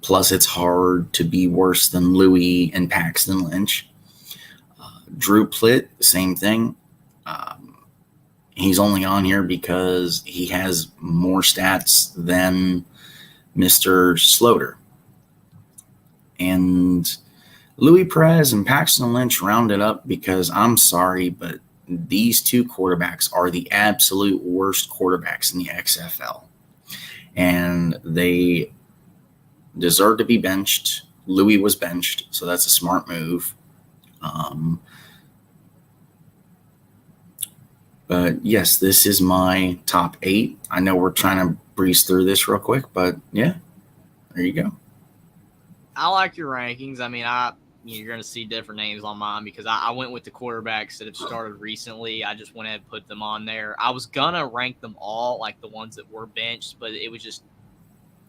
Plus, it's hard to be worse than Louis and Paxton Lynch. Drew Plitt, same thing. He's only on here because he has more stats than Mr. Sloter. And Louis Perez and Paxton Lynch rounded up because I'm sorry, but these 2 quarterbacks are the absolute worst quarterbacks in the XFL. And they deserve to be benched. Louis was benched, so that's a smart move. But yes, this is my top 8. I know we're trying to breeze through this real quick, but yeah, there you go. I like your rankings. I mean, you're going to see different names on mine because I went with the quarterbacks that have started recently. I just went ahead and put them on there. I was going to rank them all, like the ones that were benched, but it was just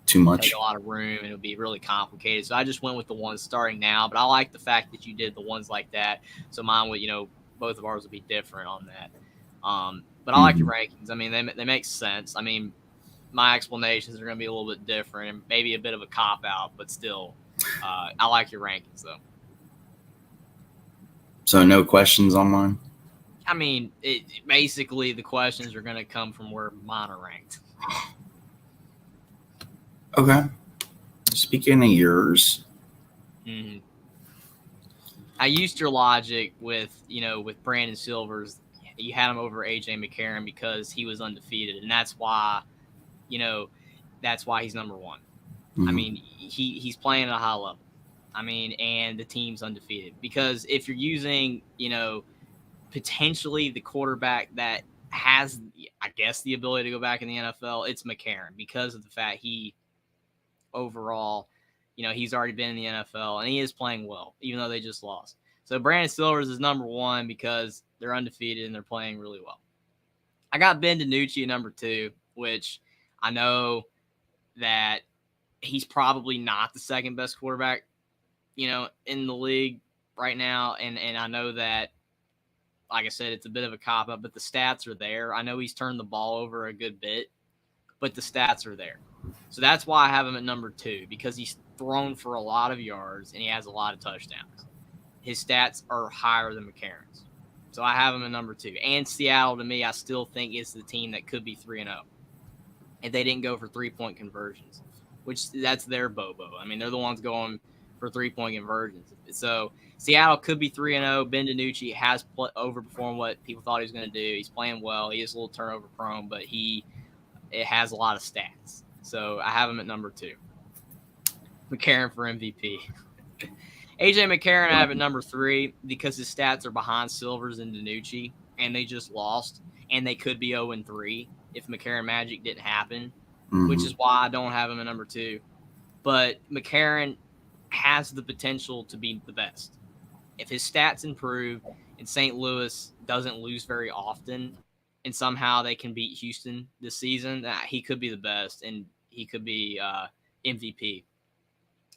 too much. Take a lot of room, and it would be really complicated. So I just went with the ones starting now, but I like the fact that you did the ones like that. So mine would, both of ours would be different on that. But I like your rankings. I mean, they make sense. I mean, my explanations are going to be a little bit different and maybe a bit of a cop-out, but still, I like your rankings, though. So no questions on mine? I mean, basically the questions are going to come from where mine are ranked. Okay. Speaking of yours. Mm-hmm. I used your logic with Brandon Silvers. You had him over AJ McCarron because he was undefeated, and that's why he's number 1. Mm-hmm. I mean, he's playing at a high level. I mean, and the team's undefeated because if you're using, potentially the quarterback that has, I guess, the ability to go back in the NFL, it's McCarron because of the fact he overall, he's already been in the NFL and he is playing well, even though they just lost. So Brandon Silvers is number 1 because they're undefeated and they're playing really well. I got Ben DiNucci at number 2, which I know that he's probably not the second best quarterback, in the league right now. And I know that like I said, it's a bit of a cop-up, but the stats are there. I know he's turned the ball over a good bit, but the stats are there. So that's why I have him at number 2, because he's thrown for a lot of yards and he has a lot of touchdowns. His stats are higher than McCarron's. So I have him at number 2. And Seattle, to me, I still think is the team that could be 3-0 if they didn't go for 3-point conversions, which that's their Bobo. I mean, they're the ones going for 3-point conversions. So Seattle could be 3-0. Ben DiNucci has overperformed what people thought he was going to do. He's playing well. He is a little turnover prone, but it has a lot of stats. So I have him at number 2. McCarron for MVP. AJ McCarron I have at number 3 because his stats are behind Silvers and DiNucci, and they just lost, and they could be 0-3 if McCarron Magic didn't happen, which is why I don't have him at number 2. But McCarron has the potential to be the best. If his stats improve and St. Louis doesn't lose very often and somehow they can beat Houston this season, he could be the best and he could be MVP.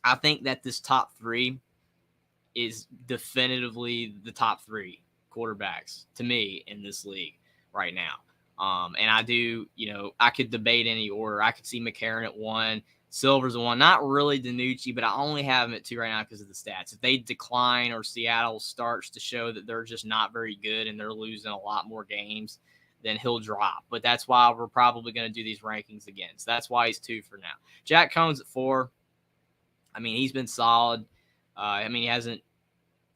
I think that this top 3 is definitively the top 3 quarterbacks to me in this league right now. And I do, I could debate any order. I could see McCarron at 1, Silver's at 1. Not really DiNucci, but I only have him at 2 right now because of the stats. If they decline or Seattle starts to show that they're just not very good and they're losing a lot more games, then he'll drop. But that's why we're probably going to do these rankings again. So that's why he's 2 for now. Jack Cohn's at 4. I mean, he's been solid. He hasn't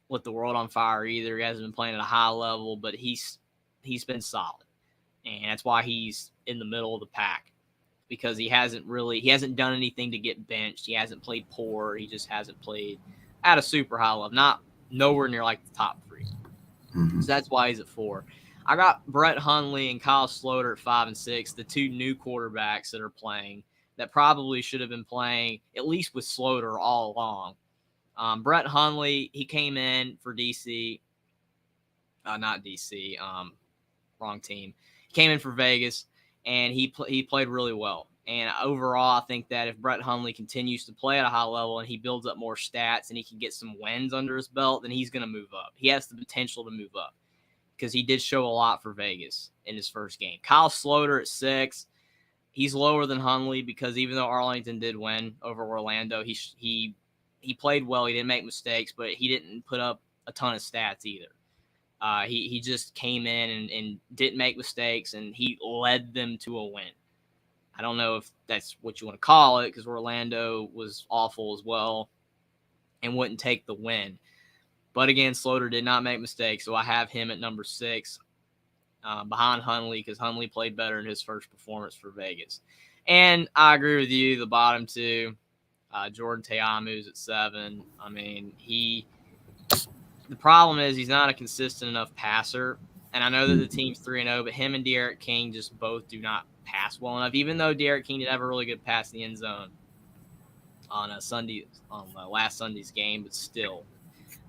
lit the world on fire either. He hasn't been playing at a high level, but he's been solid. And that's why he's in the middle of the pack, because he hasn't done anything to get benched. He hasn't played poor. He just hasn't played at a super high level, nowhere near like the top 3. So that's why he's at 4. I got Brett Hundley and Kyle Sloter at 5 and 6, the 2 new quarterbacks that are playing that probably should have been playing at least with Sloter all along. Brett Hundley, he came in for DC, not DC, wrong team. He came in for Vegas, and he played really well. And overall, I think that if Brett Hundley continues to play at a high level and he builds up more stats and he can get some wins under his belt, then he's going to move up. He has the potential to move up because he did show a lot for Vegas in his first game. Kyle Sloter at 6. He's lower than Hundley because even though Arlington did win over Orlando, he played well. He didn't make mistakes, but he didn't put up a ton of stats either. He just came in and didn't make mistakes, and he led them to a win. I don't know if that's what you want to call it because Orlando was awful as well and wouldn't take the win. But again, Sloter did not make mistakes, so I have him at number 6 behind Hundley because Hundley played better in his first performance for Vegas. And I agree with you, the bottom 2, Jordan Teamu's at 7. I mean, the problem is he's not a consistent enough passer. And I know that the team's 3-0, but him and Derek King just both do not pass well enough, even though Derek King did have a really good pass in the end zone on last Sunday's game, but still.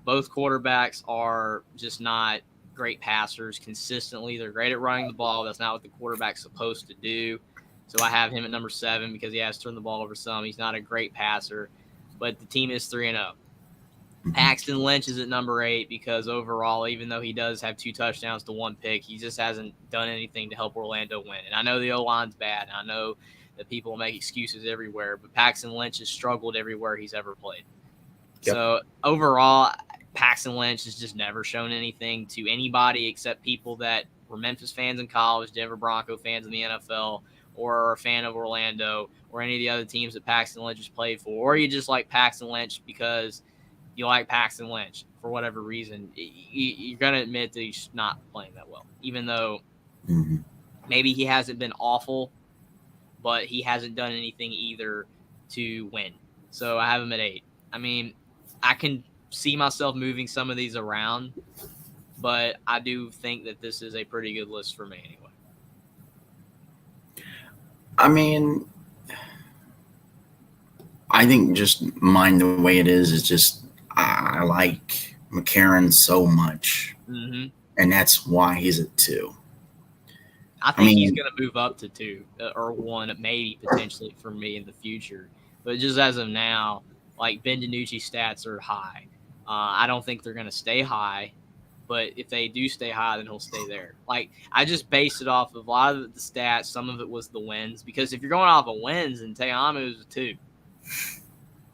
Both quarterbacks are just not great passers consistently. They're great at running the ball. That's not what the quarterback's supposed to do. So I have him at number 7 because he has turned the ball over some. He's not a great passer, but the team is 3-0. Paxton Lynch is at number 8 because overall, even though he does have 2 touchdowns to 1 pick, he just hasn't done anything to help Orlando win. And I know the O-line's bad. And I know that people make excuses everywhere, but Paxton Lynch has struggled everywhere he's ever played. Yep. So overall, Paxton Lynch has just never shown anything to anybody except people that were Memphis fans in college, Denver Bronco fans in the NFL, or are a fan of Orlando, or any of the other teams that Paxton Lynch has played for, or you just like Paxton Lynch because you like Paxton Lynch for whatever reason. You're going to admit that he's not playing that well, even though maybe he hasn't been awful, but he hasn't done anything either to win. So I have him at 8. I mean, I can see myself moving some of these around, but I do think that this is a pretty good list for me anyway. I mean, I think just mine the way it is just I like McCarron so much, and that's why he's at 2. I think he's going to move up to 2 or 1, maybe potentially for me in the future. But just as of now, like Ben DiNucci's stats are high. I don't think they're going to stay high, But if they do stay high, then he'll stay there. Like, I just based it off of a lot of the stats. Some of it was the wins. Because if you're going off of wins, then Te'amu's a 2.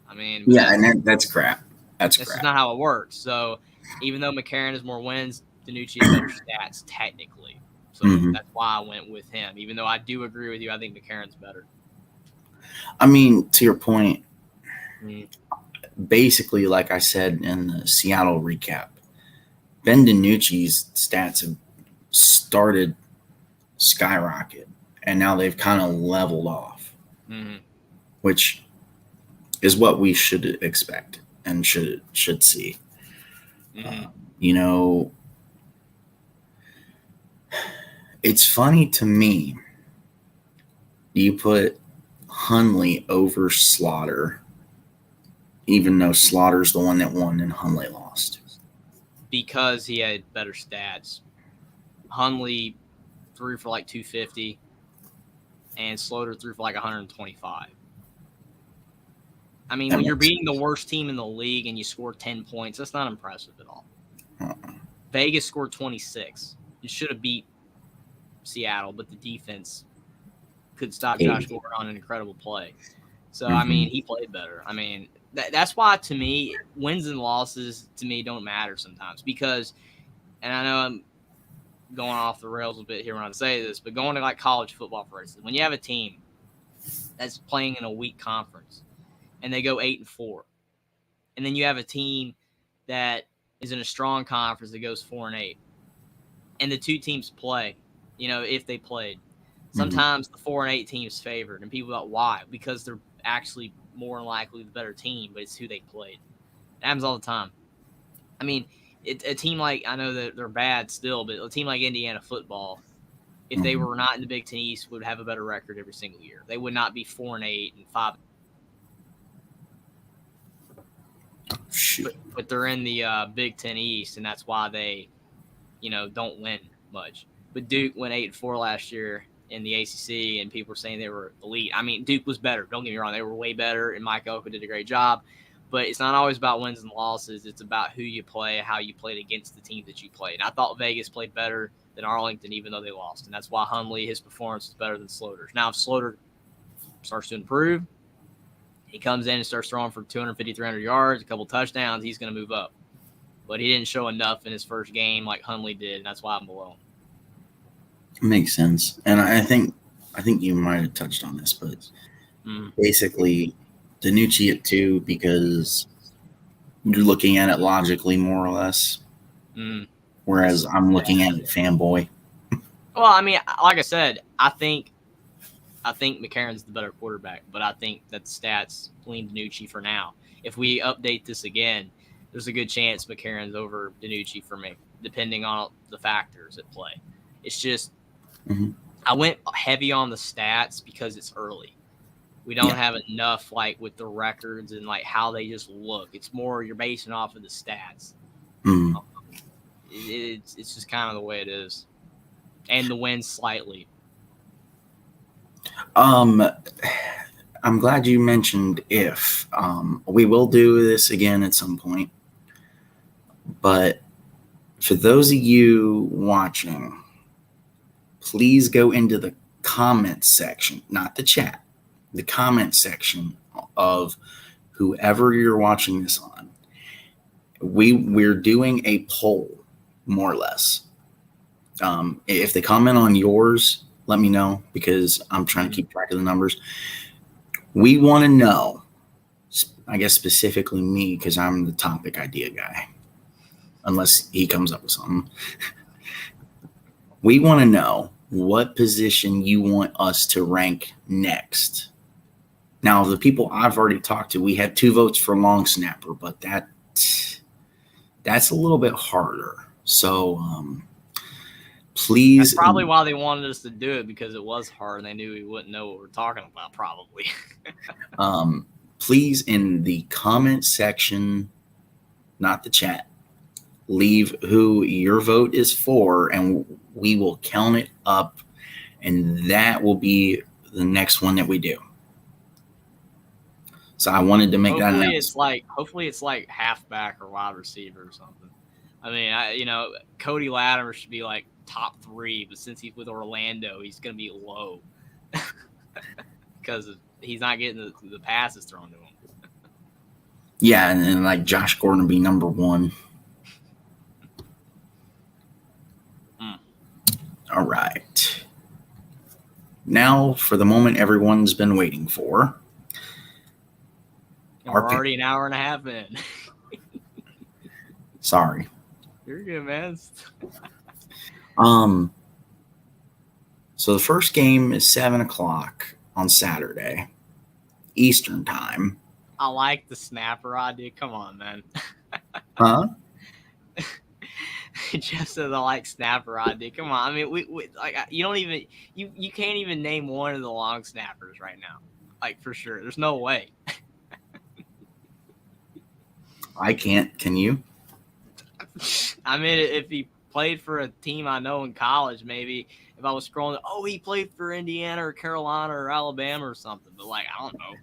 I mean, yeah, and that's crap. That's just crap. not how it works. So even though McCarron has more wins, DiNucci has better stats technically. So that's why I went with him. Even though I do agree with you, I think McCarron's better. I mean, to your point, basically, like I said in the Seattle recap, Ben DiNucci's stats have started skyrocket, and now they've kind of leveled off, which is what we should expect and should see. You know, it's funny to me. You put Hundley over Slaughter, even though Slaughter's the one that won and Hundley lost. Because he had better stats. Hundley threw for like 250, and Slaughter threw for like 125. I mean, when you're beating the worst team in the league and you score 10 points, that's not impressive at all. Vegas scored 26. You should have beat Seattle, but the defense could stop Josh Gordon on an incredible play. So, I mean, he played better. I mean, that's why, to me, wins and losses, to me, don't matter sometimes. Because, and I know I'm going off the rails a bit here when I say this, but going to, like, college football, for instance, when you have a team that's playing in a weak conference and they go 8-4, and then you have a team that is in a strong conference that goes 4-8, and the two teams play, you know, if they played, sometimes the 4-8 team is favored, and people go, why? Because they're actually more than likely the better team, but it's who they played. It happens all the time. I mean, a team like, I know that they're bad still, but a team like Indiana football, if they were not in the Big Ten East, would have a better record every single year. They would not be 4-8 and 5. But they're in the Big Ten East, and that's why they, you know, don't win much. But Duke went 8-4 last year in the ACC, and people were saying they were elite. I mean, Duke was better. Don't get me wrong; they were way better, and Mike Elko did a great job. But it's not always about wins and losses. It's about who you play, how you played against the team that you played. And I thought Vegas played better than Arlington, even though they lost, and that's why Hundley, his performance was better than Slaughter's. Now, if Slaughter starts to improve, he comes in and starts throwing for 250, 300 yards, a couple touchdowns, he's going to move up. But he didn't show enough in his first game like Hundley did, and that's why I'm below him. Makes sense. And I think you might have touched on this, but basically DiNucci at 2 because you're looking at it logically more or less. Whereas I'm looking at it fanboy. Well, I mean, like I said, I think McCarron's the better quarterback, but I think that the stats lean DiNucci for now. If we update this again, there's a good chance McCarron's over DiNucci for me, depending on the factors at play. It's just I went heavy on the stats because it's early. We don't have enough, like, with the records and, like, how they just look. It's more you're basing off of the stats. It's just kind of the way it is. And the win slightly. I'm glad you mentioned if. We will do this again at some point. But for those of you watching, please go into the comment section, not the chat, the comment section of whoever you're watching this on. We're doing a poll, more or less. If they comment on yours, let me know because I'm trying to keep track of the numbers. We want to know, I guess specifically me because I'm the topic idea guy, unless he comes up with something. We want to know what position you want us to rank next. Now, the people I've already talked to, we had 2 votes for long snapper, but that's a little bit harder. So please. That's probably why they wanted us to do it, because it was hard and they knew we wouldn't know what we're talking about probably. Please, in the comment section, not the chat, leave who your vote is for, and we will count it up, and that will be the next one that we do. So I wanted to make that announcement. Hopefully it's like halfback or wide receiver or something. I mean, Cody Latimer should be like top 3, but since he's with Orlando, he's going to be low because he's not getting the passes thrown to him. Yeah, and then like Josh Gordon will be number 1. All right. Now for the moment everyone's been waiting for. And we're already an hour and a half in. Sorry. You're good, man. So the first game is 7:00 on Saturday, Eastern time. I like the snapper idea. Come on, man. Huh? Jeff says I like snapper idea. Come on. I mean, we like you don't even you can't even name one of the long snappers right now. Like for sure. There's no way. I can't. Can you? I mean, if he played for a team I know in college, maybe if I was scrolling, he played for Indiana or Carolina or Alabama or something. But like, I don't know.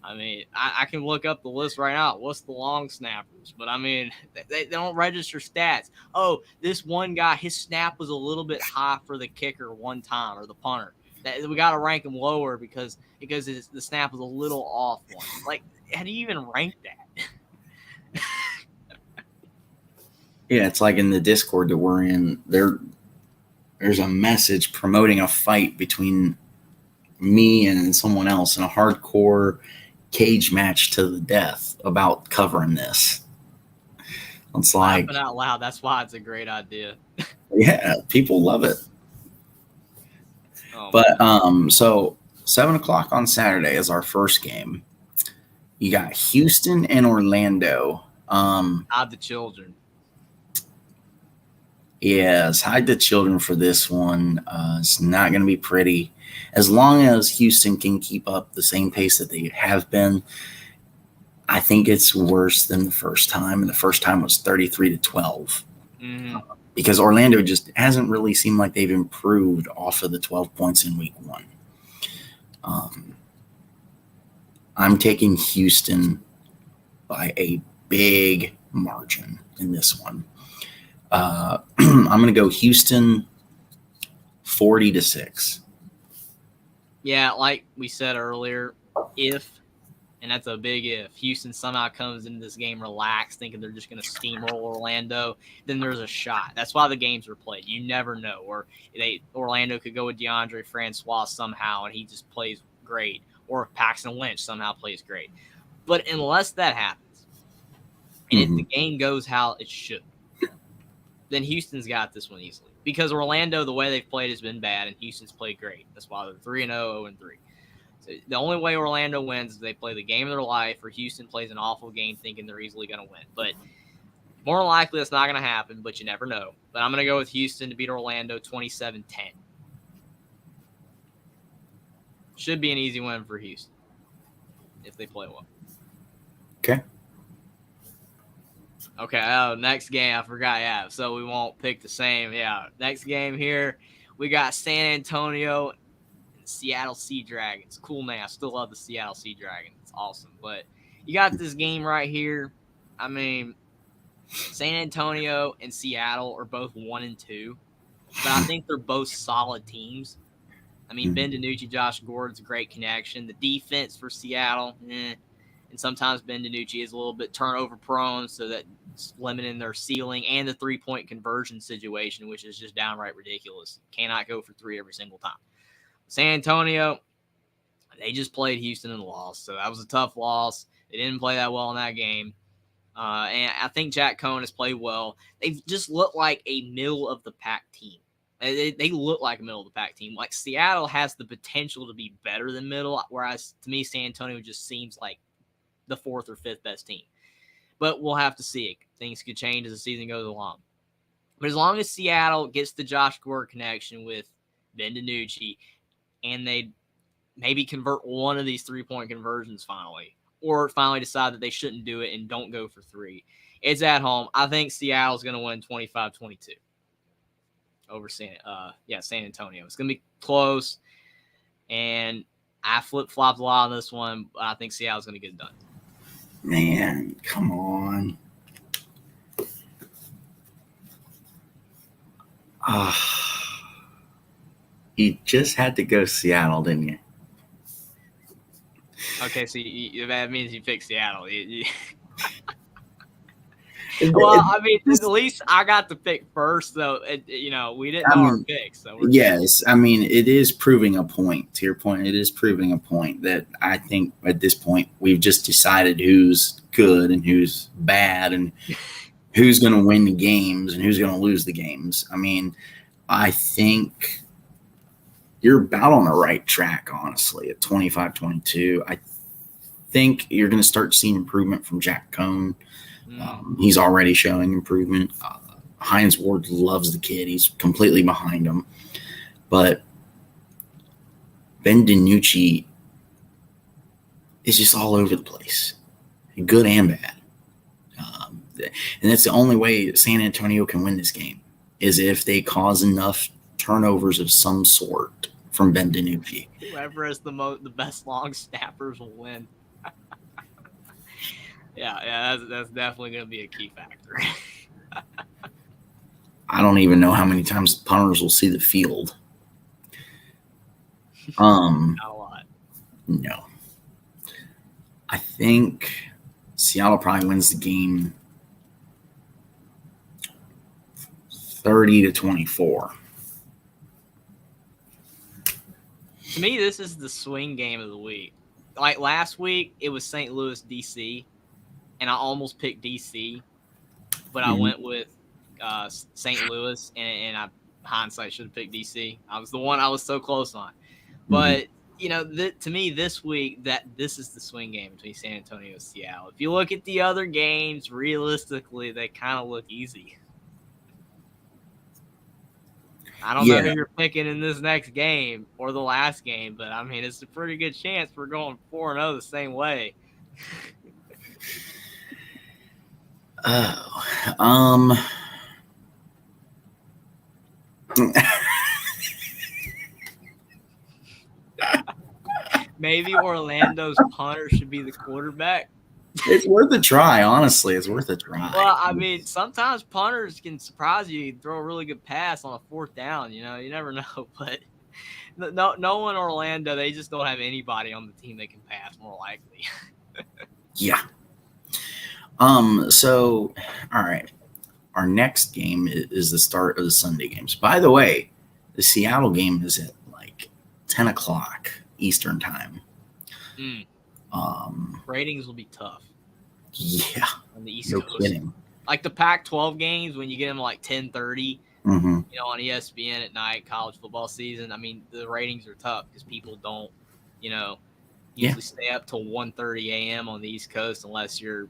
I mean, I can look up the list right now. What's the long snappers? But I mean, they don't register stats. Oh, this one guy, his snap was a little bit high for the kicker one time or the punter. We got to rank him lower because the snap was a little off one. Like, how do you even rank that? Yeah, it's like in the Discord that we're in. There's a message promoting a fight between me and someone else in a hardcore cage match to the death about covering this. It's like laughing out loud. That's why it's a great idea. Yeah, people love it. But so 7:00 on Saturday is our first game. You got Houston and Orlando. Hide the children. Yes, hide the children for this one. It's not going to be pretty. As long as Houston can keep up the same pace that they have been, I think it's worse than the first time. And the first time was 33-12. Mm-hmm. Because Orlando just hasn't really seemed like they've improved off of the 12 points in week 1. I'm taking Houston by a big margin in this one. I'm going to go Houston 40-6. Yeah, like we said earlier, and that's a big if, Houston somehow comes into this game relaxed, thinking they're just going to steamroll Orlando, then there's a shot. That's why the games are played. You never know. Or Orlando could go with DeAndre Francois somehow, and he just plays great. Or Paxton Lynch somehow plays great. But unless that happens, and if the game goes how it should, then Houston's got this one easily. Because Orlando, the way they've played has been bad, and Houston's played great. That's why they're 3-0, 0-3. So the only way Orlando wins is they play the game of their life, or Houston plays an awful game thinking they're easily going to win. But more than likely, that's not going to happen, but you never know. But I'm going to go with Houston to beat Orlando 27-10. Should be an easy win for Houston if they play well. Okay, next game, I forgot, yeah, so we won't pick the same, yeah. Next game here, we got San Antonio and Seattle Sea Dragons. Cool name, I still love the Seattle Sea Dragons. It's awesome, but you got this game right here. I mean, San Antonio and Seattle are both 1-2, but I think they're both solid teams. I mean, Ben DiNucci, Josh Gordon's a great connection. The defense for Seattle, and sometimes Ben DiNucci is a little bit turnover prone, so that's limiting their ceiling, and the 3-point conversion situation, which is just downright ridiculous. Cannot go for 3 every single time. San Antonio, they just played Houston and lost, so that was a tough loss. They didn't play that well in that game. And I think Jack Cohn has played well. They've just looked like a middle-of-the-pack team. They look like a middle-of-the-pack team. Like, Seattle has the potential to be better than middle, whereas, to me, San Antonio just seems like the 4th or 5th best team. But we'll have to see. Things could change as the season goes along. But as long as Seattle gets the Josh Gordon connection with Ben DiNucci, and they maybe convert one of these 3-point conversions finally, or finally decide that they shouldn't do it and don't go for 3, it's at home. I think Seattle's going to win 25-22 over San Antonio. It's going to be close, and I flip-flopped a lot on this one, but I think Seattle's going to get it done. Man, come on. You just had to go Seattle, didn't you? Okay, so that means you picked Seattle. Well, I mean, at least I got to pick first, though. We didn't know our picks, so we're yes, I mean, it is proving a point. To your point, it is proving a point that I think at this point we've just decided who's good and who's bad and who's going to win the games and who's going to lose the games. I mean, I think you're about on the right track, honestly, at 25-22. I think you're going to start seeing improvement from Jack Cohn. He's already showing improvement. Hines Ward loves the kid. He's completely behind him. But Ben DiNucci is just all over the place, good and bad. And that's the only way San Antonio can win this game is if they cause enough turnovers of some sort from Ben DiNucci. Whoever has the best long snappers will win. Yeah, that's definitely going to be a key factor. I don't even know how many times punters will see the field. Not a lot. No. I think Seattle probably wins the game 30-24. To me, this is the swing game of the week. Like last week, it was St. Louis, DC, and I almost picked DC, but I went with St. Louis, and I hindsight should have picked DC. I was the one I was so close on. But to me, this week this is the swing game between San Antonio and Seattle. If you look at the other games, realistically, they kind of look easy. I don't know who you're picking in this next game or the last game, but I mean, it's a pretty good chance we're going 4-0 the same way. Maybe Orlando's punter should be the quarterback. It's worth a try, honestly. It's worth a try. Well, I mean, sometimes punters can surprise you. You throw a really good pass on a fourth down. You never know. But no one in Orlando, they just don't have anybody on the team that can pass, more likely. Yeah. So, all right. Our next game is the start of the Sunday games. By the way, the Seattle game is at like 10 o'clock Eastern time. Ratings will be tough. Yeah. On the East Coast. Kidding. Like the Pac-12 games, when you get them like 10:30, on ESPN at night, college football season, I mean, the ratings are tough because people don't, usually stay up till 1:30 a.m. on the East Coast unless you're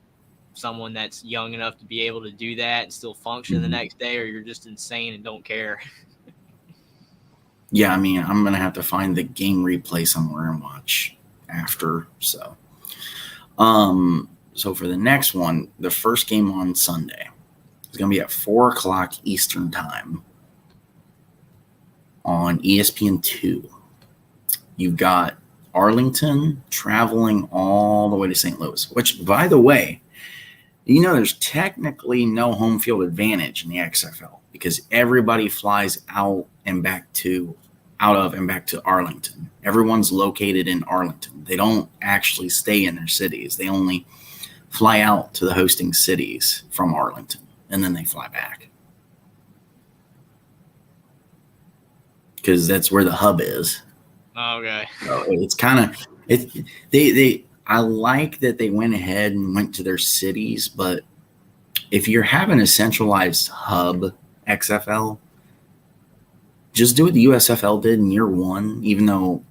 someone that's young enough to be able to do that and still function the next day, or you're just insane and don't care. Yeah, I mean, I'm going to have to find the game replay somewhere and watch after. So for the next one, the first game on Sunday is going to be at 4 o'clock Eastern time on ESPN2. You've got Arlington traveling all the way to St. Louis, which, by the way, there's technically no home field advantage in the XFL because everybody flies out of and back to Arlington. Everyone's located in Arlington. They don't actually stay in their cities. They only fly out to the hosting cities from Arlington, and then they fly back. Because that's where the hub is. Okay. So it's kind of I like that they went ahead and went to their cities, but if you're having a centralized hub XFL, just do what the USFL did in year one, even though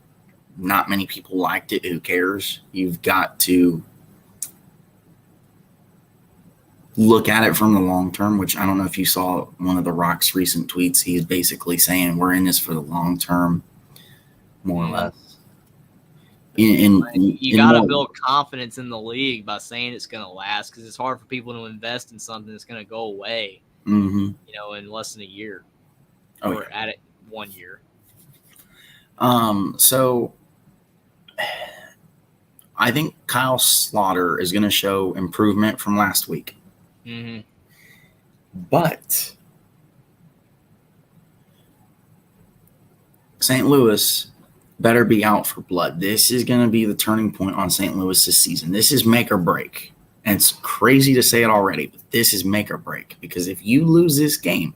not many people liked it. Who cares? You've got to look at it from the long term, which I don't know if you saw one of The Rock's recent tweets. He's basically saying we're in this for the long term, more or less. You got to build confidence in the league by saying it's going to last, because it's hard for people to invest in something that's going to go away, in less than a year or at it 1 year. So I think Kyle Slaughter is going to show improvement from last week. But St. Louis better be out for blood. This is going to be the turning point on St. Louis this season. This is make or break. And it's crazy to say it already, but this is make or break. Because if you lose this game,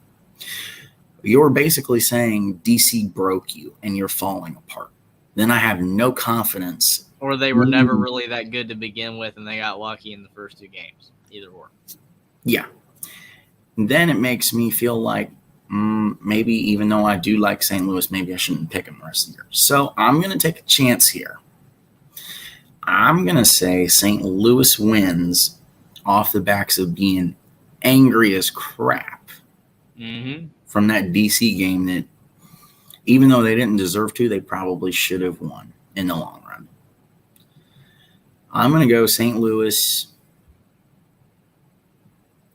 you're basically saying DC broke you and you're falling apart. Then I have no confidence. Or they were never really that good to begin with, and they got lucky in the first 2 games. Either or. Yeah. And then it makes me feel like maybe even though I do like St. Louis, maybe I shouldn't pick them the rest of the year. So I'm going to take a chance here. I'm going to say St. Louis wins off the backs of being angry as crap from that DC game that even though they didn't deserve to, they probably should have won in the long run. I'm going to go St. Louis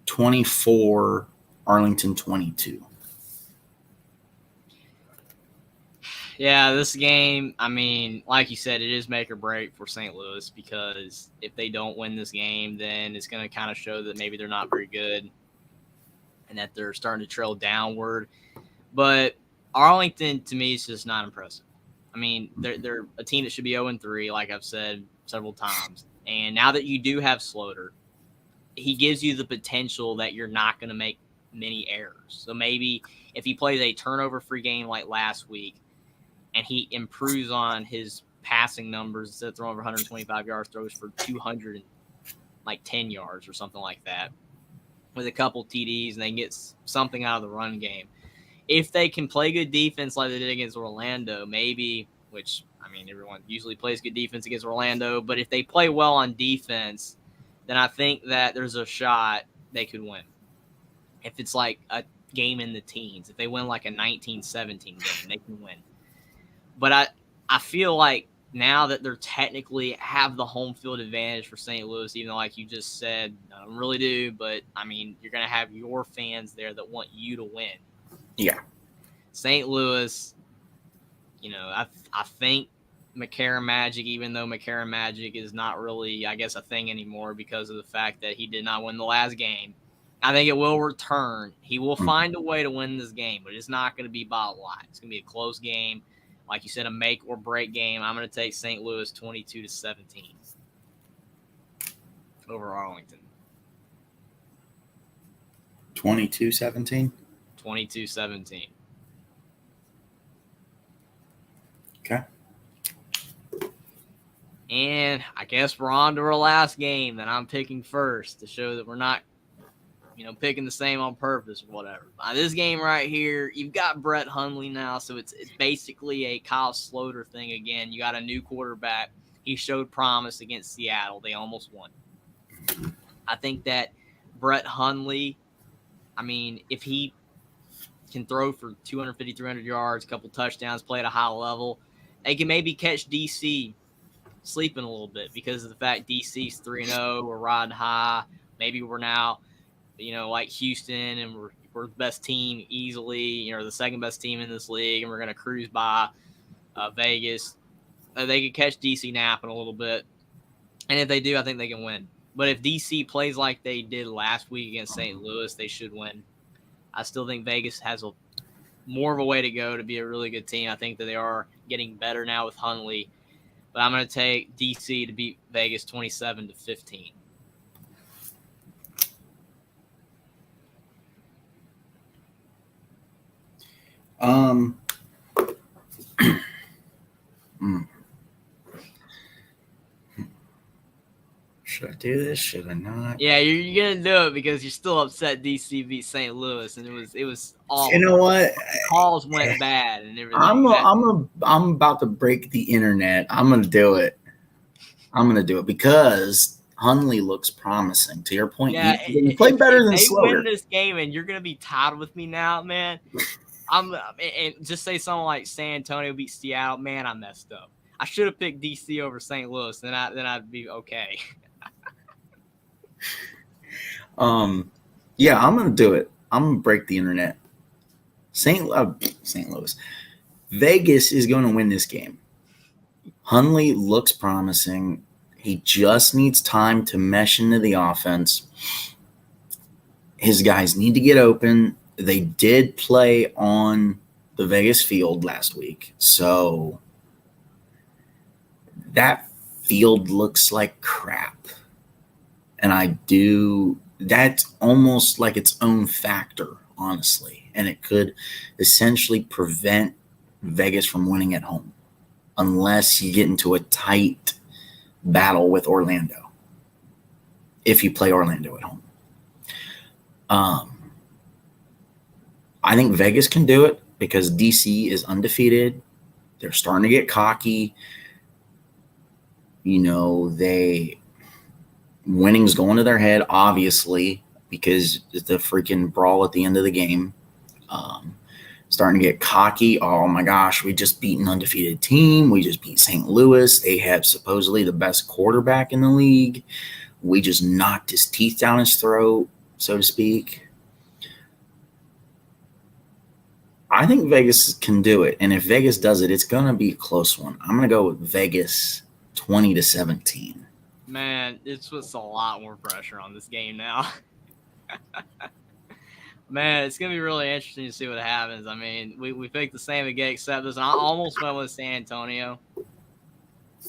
24, Arlington 22. Yeah, this game, I mean, like you said, it is make or break for St. Louis because if they don't win this game, then it's going to kind of show that maybe they're not very good and that they're starting to trail downward. But Arlington, to me, is just not impressive. I mean, they're a team that should be 0-3, like I've said several times. And now that you do have Sloter, he gives you the potential that you're not going to make many errors. So maybe if he plays a turnover-free game like last week, and he improves on his passing numbers instead of throwing over 125 yards, throws for 210 yards or something like that with a couple TDs, and they get something out of the run game. If they can play good defense like they did against Orlando, maybe, which, I mean, everyone usually plays good defense against Orlando, but if they play well on defense, then I think that there's a shot they could win. If it's like a game in the teens, if they win like a 19-17 game, they can win. But I feel like now that they're technically have the home field advantage for St. Louis, even though, like you just said, I don't really do, but, I mean, you're going to have your fans there that want you to win. Yeah. St. Louis, you know, I think McCarron Magic, even though McCarron Magic is not really, I guess, a thing anymore because of the fact that he did not win the last game, I think it will return. He will find a way to win this game, but it's not going to be by a lot. It's going to be a close game. Like you said, a make or break game. I'm going to take St. Louis 22-17 over Arlington. 22-17? 22-17. Okay. And I guess we're on to our last game that I'm picking first to show that we're not, picking the same on purpose or whatever. This game right here, you've got Brett Hundley now, so it's basically a Kyle Sloter thing again. You got a new quarterback. He showed promise against Seattle. They almost won. I think that Brett Hundley, I mean, if he can throw for 250, 300 yards, a couple touchdowns, play at a high level, they can maybe catch DC sleeping a little bit because of the fact DC's 3-0, we're riding high. Maybe we're now, like Houston, and we're the best team easily, the second best team in this league, and we're going to cruise by Vegas. They could catch DC napping a little bit, and if they do, I think they can win. But if DC plays like they did last week against St. Louis, they should win. I still think Vegas has more of a way to go to be a really good team. I think that they are getting better now with Hundley. But I'm going to take DC to beat Vegas 27-15. Should I do this? Should I not? Yeah, you're going to do it because you're still upset DC beat St. Louis, and it was awful. You know what? Calls went bad and everything. I'm about to break the internet. I'm going to do it. Because Hundley looks promising. To your point, yeah, he played better than Sloter. They win this game, and you're going to be tired with me now, man. And just say something like San Antonio beat Seattle. Man, I messed up. I should have picked DC over St. Louis. Then I'd be okay. Yeah, I'm going to do it. I'm going to break the internet. St. Louis. Vegas is going to win this game. Hundley looks promising. He just needs time to mesh into the offense. His guys need to get open. They did play on the Vegas field last week. So that field looks like crap. And that's almost like its own factor, honestly. And it could essentially prevent Vegas from winning at home unless you get into a tight battle with Orlando. If you play Orlando at home. I think Vegas can do it because DC is undefeated. They're starting to get cocky. Winning's going to their head, obviously, because it's the freaking brawl at the end of the game. Starting to get cocky. Oh my gosh, we just beat an undefeated team. We just beat St. Louis. They have supposedly the best quarterback in the league. We just knocked his teeth down his throat, so to speak. I think Vegas can do it. And if Vegas does it, it's going to be a close one. I'm going to go with Vegas 20-17. Man, this puts a lot more pressure on this game now. Man, it's going to be really interesting to see what happens. I mean, we picked the same again, except this. And I almost went with San Antonio.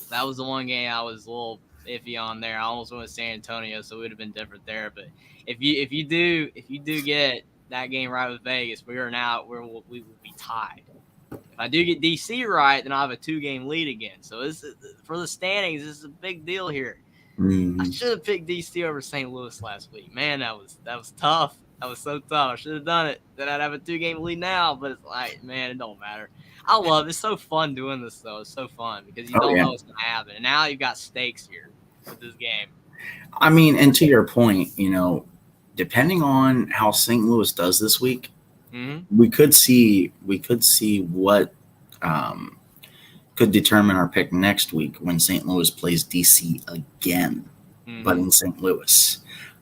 That was the one game I was a little iffy on there. I almost went with San Antonio, so it would have been different there. But if you do get that game right with Vegas, we will be tied. If I do get DC right, then I'll have a 2-game lead again. So this is, for the standings, this is a big deal here. I should have picked DC over St. Louis last week. Man, that was tough. That was so tough. I should have done it. Then I'd have a 2-game lead now, but it's like, man, it don't matter. I love it. It's so fun doing this, though. It's so fun because you don't know what's going to happen. And now you've got stakes here with this game. I mean, and to your point, depending on how St. Louis does this week, we could see what could determine our pick next week when St. Louis plays DC again, but in St. Louis.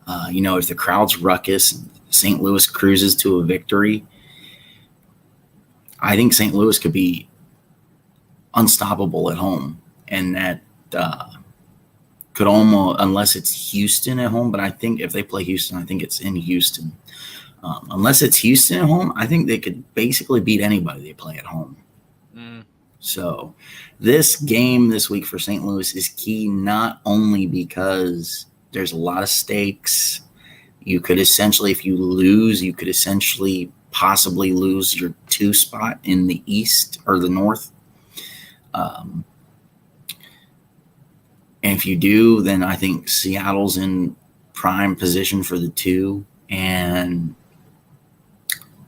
If the crowd's ruckus and St. Louis cruises to a victory, I think St. Louis could be unstoppable at home, and that could almost, unless it's Houston at home, but I think if they play Houston, I think it's in Houston. Unless it's Houston at home, I think they could basically beat anybody they play at home. So this game this week for St. Louis is key, not only because there's a lot of stakes. You could essentially, if you lose, possibly lose your 2 spot in the East or the North. And if you do, then I think Seattle's in prime position for the 2. And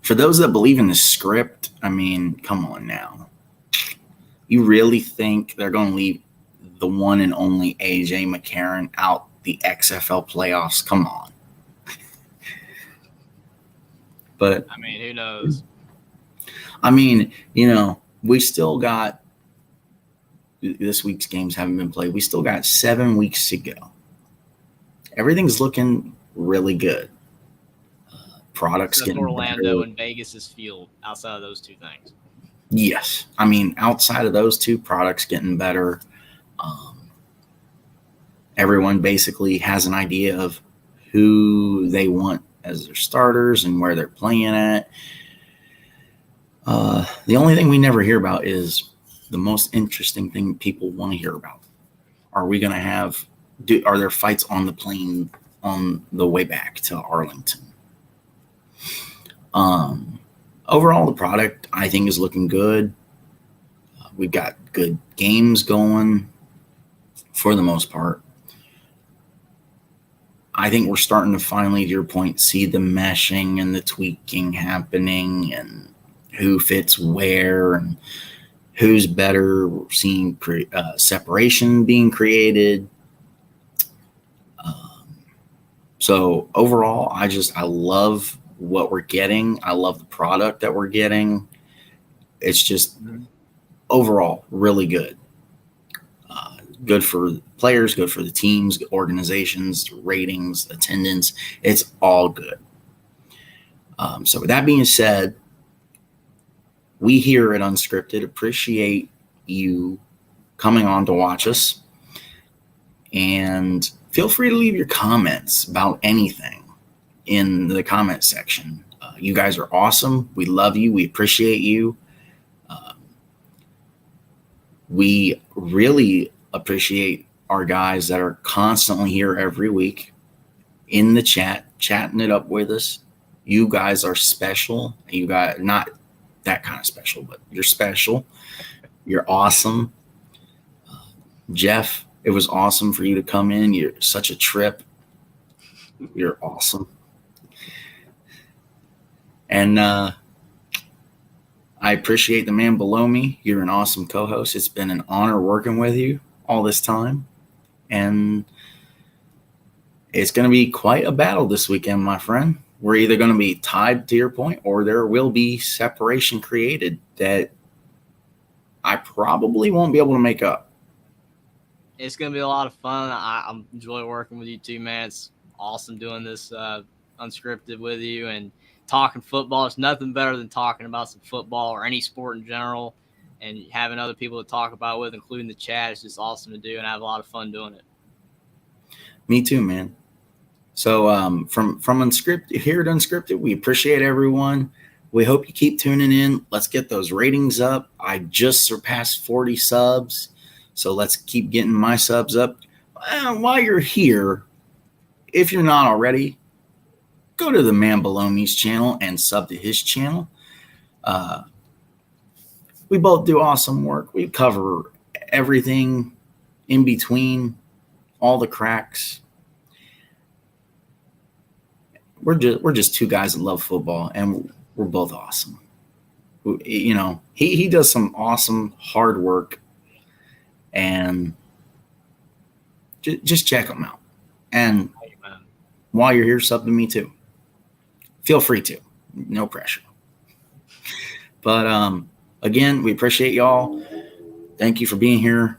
for those that believe in the script, I mean, come on now. You really think they're going to leave the one and only A.J. McCarron out the XFL playoffs? Come on. But I mean, who knows? I mean, we still got this week's games haven't been played. We still got 7 weeks to go. Everything's looking really good. Products Except getting Orlando better. and Vegas' field outside of those 2 things. Yes. I mean, outside of those 2, products getting better. Everyone basically has an idea of who they want as their starters and where they're playing at. The only thing we never hear about is the most interesting thing people want to hear about. Are we going to are there fights on the plane on the way back to Arlington? Overall, the product, I think, is looking good. We've got good games going for the most part. I think we're starting to finally, to your point, see the meshing and the tweaking happening and who fits where and who's better. We're seeing separation being created. So overall, I love what we're getting. I love the product that we're getting. It's just overall really good. Good for players, good for the teams, organizations, ratings, attendance. It's all good. So with that being said, we here at Unscripted appreciate you coming on to watch us. And feel free to leave your comments about anything in the comment section. You guys are awesome. We love you. We appreciate you. We really appreciate our guys that are constantly here every week in the chat, chatting it up with us. You guys are special. You guys, not that kind of special, but you're special. You're awesome. Jeff, it was awesome for you to come in. You're such a trip. You're awesome. And I appreciate the man below me. You're an awesome co-host. It's been an honor working with you all this time. And it's going to be quite a battle this weekend, my friend. We're either going to be tied, to your point, or there will be separation created that I probably won't be able to make up. It's going to be a lot of fun. I enjoy working with you too, man. It's awesome doing this unscripted with you and talking football. It's nothing better than talking about some football or any sport in general, and having other people to talk about with, including the chat. It's just awesome to do, and I have a lot of fun doing it. Me too, man. So from Unscripted here at Unscripted, we appreciate everyone. We hope you keep tuning in. Let's get those ratings up. I just surpassed 40 subs, so let's keep getting my subs up. While you're here, if you're not already, go to the man below me's channel and sub to his channel. We both do awesome work. We cover everything in between, all the cracks. We're just two guys that love football, and we're both awesome. You know, he does some awesome hard work, and just check him out. And while you're here, sub to me too. Feel free to. No pressure. But again, we appreciate y'all. Thank you for being here.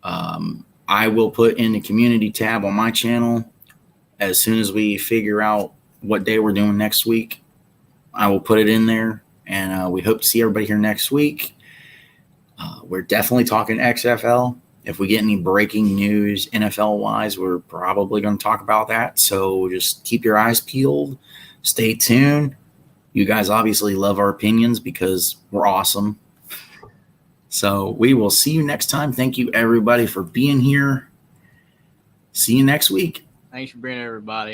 I will put in the community tab on my channel as soon as we figure out what day we're doing next week. I will put it in there, and we hope to see everybody here next week. We're definitely talking XFL. If we get any breaking news NFL-wise, we're probably going to talk about that. So just keep your eyes peeled. Stay tuned. You guys obviously love our opinions because we're awesome. So we will see you next time. Thank you, everybody, for being here. See you next week. Thanks for being here, everybody.